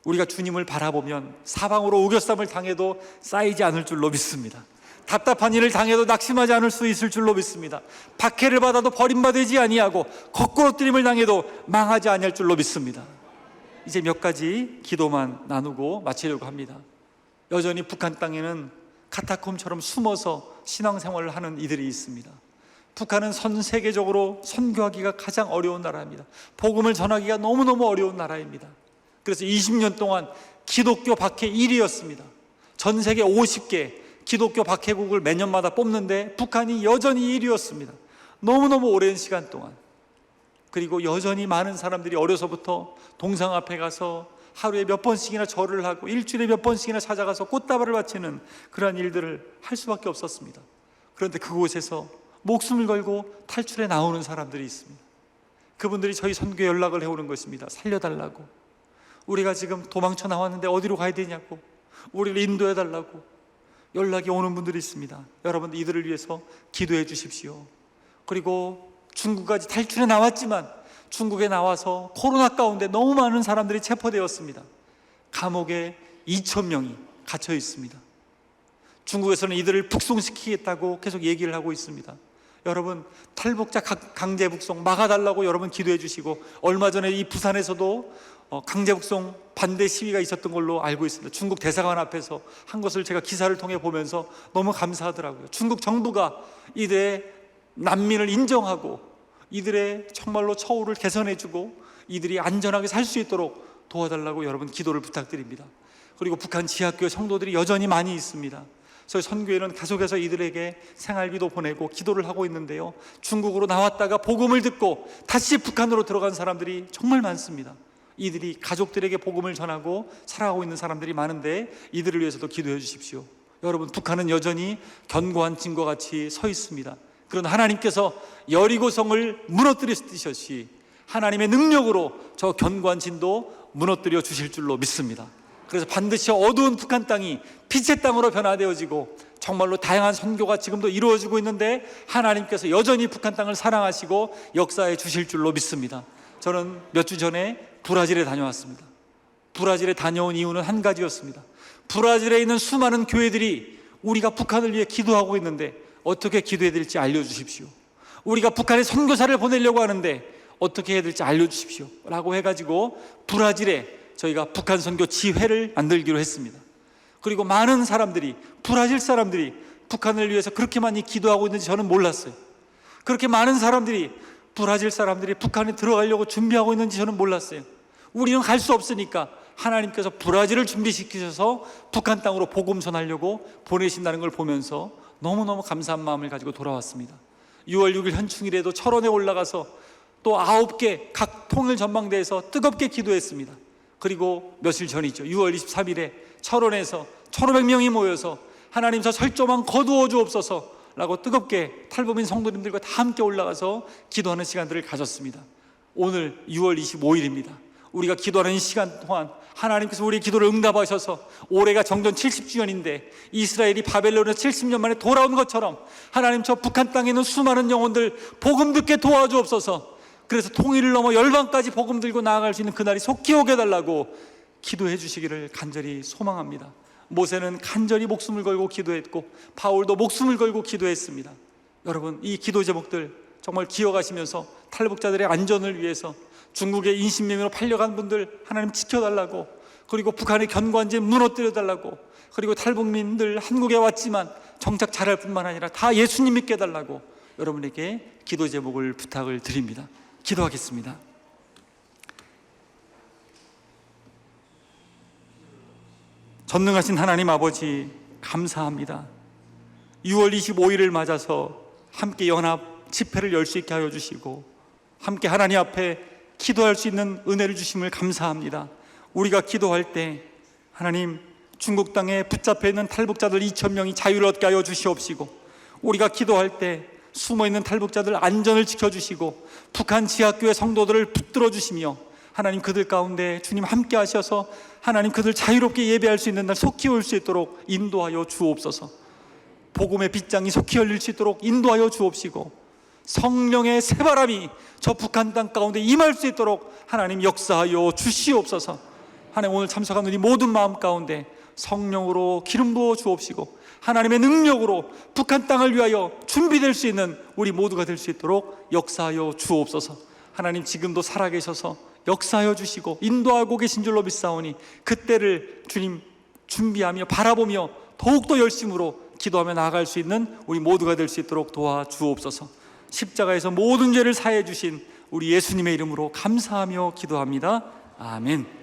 우리가 주님을 바라보면 사방으로 우겨쌈을 당해도 쌓이지 않을 줄로 믿습니다. 답답한 일을 당해도 낙심하지 않을 수 있을 줄로 믿습니다. 박해를 받아도 버림받지 아니하고 거꾸로 뜨림을 당해도 망하지 아니할 줄로 믿습니다. 이제 몇 가지 기도만 나누고 마치려고 합니다. 여전히 북한 땅에는 카타콤처럼 숨어서 신앙생활을 하는 이들이 있습니다. 북한은 전 세계적으로 선교하기가 가장 어려운 나라입니다. 복음을 전하기가 너무너무 어려운 나라입니다. 그래서 20년 동안 기독교 박해 1위였습니다. 전 세계 50개 기독교 박해국을 매년마다 뽑는데 북한이 여전히 1위였습니다. 너무너무 오랜 시간 동안. 그리고 여전히 많은 사람들이 어려서부터 동상 앞에 가서 하루에 몇 번씩이나 절을 하고 일주일에 몇 번씩이나 찾아가서 꽃다발을 바치는 그러한 일들을 할 수밖에 없었습니다. 그런데 그곳에서 목숨을 걸고 탈출해 나오는 사람들이 있습니다. 그분들이 저희 선교에 연락을 해오는 것입니다. 살려달라고. 우리가 지금 도망쳐 나왔는데 어디로 가야 되냐고, 우리를 인도해달라고 연락이 오는 분들이 있습니다. 여러분, 이들을 위해서 기도해 주십시오. 그리고 중국까지 탈출해 나왔지만 중국에 나와서 코로나 가운데 너무 많은 사람들이 체포되었습니다. 감옥에 2,000명이 갇혀 있습니다. 중국에서는 이들을 북송시키겠다고 계속 얘기를 하고 있습니다. 여러분, 탈북자 강제 북송 막아달라고 여러분 기도해 주시고, 얼마 전에 이 부산에서도 강제 북송 반대 시위가 있었던 걸로 알고 있습니다. 중국 대사관 앞에서 한 것을 제가 기사를 통해 보면서 너무 감사하더라고요. 중국 정부가 이들의 난민을 인정하고 이들의 정말로 처우를 개선해주고 이들이 안전하게 살 수 있도록 도와달라고 여러분 기도를 부탁드립니다. 그리고 북한 지하교회 성도들이 여전히 많이 있습니다. 저희 선교회는 계속해서 이들에게 생활비도 보내고 기도를 하고 있는데요, 중국으로 나왔다가 복음을 듣고 다시 북한으로 들어간 사람들이 정말 많습니다. 이들이 가족들에게 복음을 전하고 살아가고 있는 사람들이 많은데 이들을 위해서도 기도해 주십시오. 여러분, 북한은 여전히 견고한 진과 같이 서 있습니다. 그러나 하나님께서 여리고성을 무너뜨리셨듯이 하나님의 능력으로 저 견고한 진도 무너뜨려 주실 줄로 믿습니다. 그래서 반드시 어두운 북한 땅이 빛의 땅으로 변화되어지고 정말로 다양한 선교가 지금도 이루어지고 있는데 하나님께서 여전히 북한 땅을 사랑하시고 역사해 주실 줄로 믿습니다. 저는 몇 주 전에 브라질에 다녀왔습니다. 브라질에 다녀온 이유는 한 가지였습니다. 브라질에 있는 수많은 교회들이 우리가 북한을 위해 기도하고 있는데 어떻게 기도해야 될지 알려주십시오. 우리가 북한에 선교사를 보내려고 하는데 어떻게 해야 될지 알려주십시오 라고 해가지고 브라질에 저희가 북한 선교 지회를 만들기로 했습니다. 그리고 많은 사람들이, 브라질 사람들이 북한을 위해서 그렇게 많이 기도하고 있는지 저는 몰랐어요. 그렇게 많은 사람들이, 브라질 사람들이 북한에 들어가려고 준비하고 있는지 저는 몰랐어요. 우리는 갈 수 없으니까 하나님께서 브라질을 준비시키셔서 북한 땅으로 복음 전하려고 보내신다는 걸 보면서 너무너무 감사한 마음을 가지고 돌아왔습니다. 6월 6일 현충일에도 철원에 올라가서 또 9개 각 통일 전망대에서 뜨겁게 기도했습니다. 그리고 며칠 전이죠, 6월 23일에 철원에서 1,500명이 모여서 하나님 저 철조망 거두어 주옵소서 라고 뜨겁게 탈북민 성도님들과 다 함께 올라가서 기도하는 시간들을 가졌습니다. 오늘 6월 25일입니다. 우리가 기도하는 이 시간 동안 하나님께서 우리의 기도를 응답하셔서 올해가 정전 70주년인데 이스라엘이 바벨론에서 70년 만에 돌아온 것처럼 하나님 저 북한 땅에 있는 수많은 영혼들 복음 듣게 도와주옵소서. 그래서 통일을 넘어 열방까지 복음 들고 나아갈 수 있는 그날이 속히 오게 해달라고 기도해 주시기를 간절히 소망합니다. 모세는 간절히 목숨을 걸고 기도했고 바울도 목숨을 걸고 기도했습니다. 여러분, 이 기도 제목들 정말 기억하시면서 탈북자들의 안전을 위해서, 중국의 인신명으로 팔려간 분들 하나님 지켜달라고, 그리고 북한의 견고한지 무너뜨려달라고, 그리고 탈북민들 한국에 왔지만 정착 잘할 뿐만 아니라 다 예수님 믿게 해달라고 여러분에게 기도 제목을 부탁을 드립니다. 기도하겠습니다. 전능하신 하나님 아버지, 감사합니다. 6월 25일을 맞아서 함께 연합 집회를 열 수 있게 하여 주시고 함께 하나님 앞에 기도할 수 있는 은혜를 주심을 감사합니다. 우리가 기도할 때 하나님, 중국 땅에 붙잡혀 있는 탈북자들 2,000명이 자유를 얻게 하여 주시옵시고, 우리가 기도할 때 숨어있는 탈북자들 안전을 지켜주시고 북한 지하교회 성도들을 붙들어 주시며 하나님 그들 가운데 주님 함께 하셔서 하나님 그들 자유롭게 예배할 수 있는 날 속히 올 수 있도록 인도하여 주옵소서. 복음의 빗장이 속히 열릴 수 있도록 인도하여 주옵시고 성령의 새바람이 저 북한 땅 가운데 임할 수 있도록 하나님 역사하여 주시옵소서. 하나님, 오늘 참석한 우리 모든 마음 가운데 성령으로 기름 부어 주옵시고 하나님의 능력으로 북한 땅을 위하여 준비될 수 있는 우리 모두가 될 수 있도록 역사하여 주옵소서. 하나님, 지금도 살아계셔서 역사하여 주시고 인도하고 계신 줄로 믿사오니 그때를 주님 준비하며 바라보며 더욱더 열심으로 기도하며 나아갈 수 있는 우리 모두가 될 수 있도록 도와주옵소서. 십자가에서 모든 죄를 사해 주신 우리 예수님의 이름으로 감사하며 기도합니다. 아멘.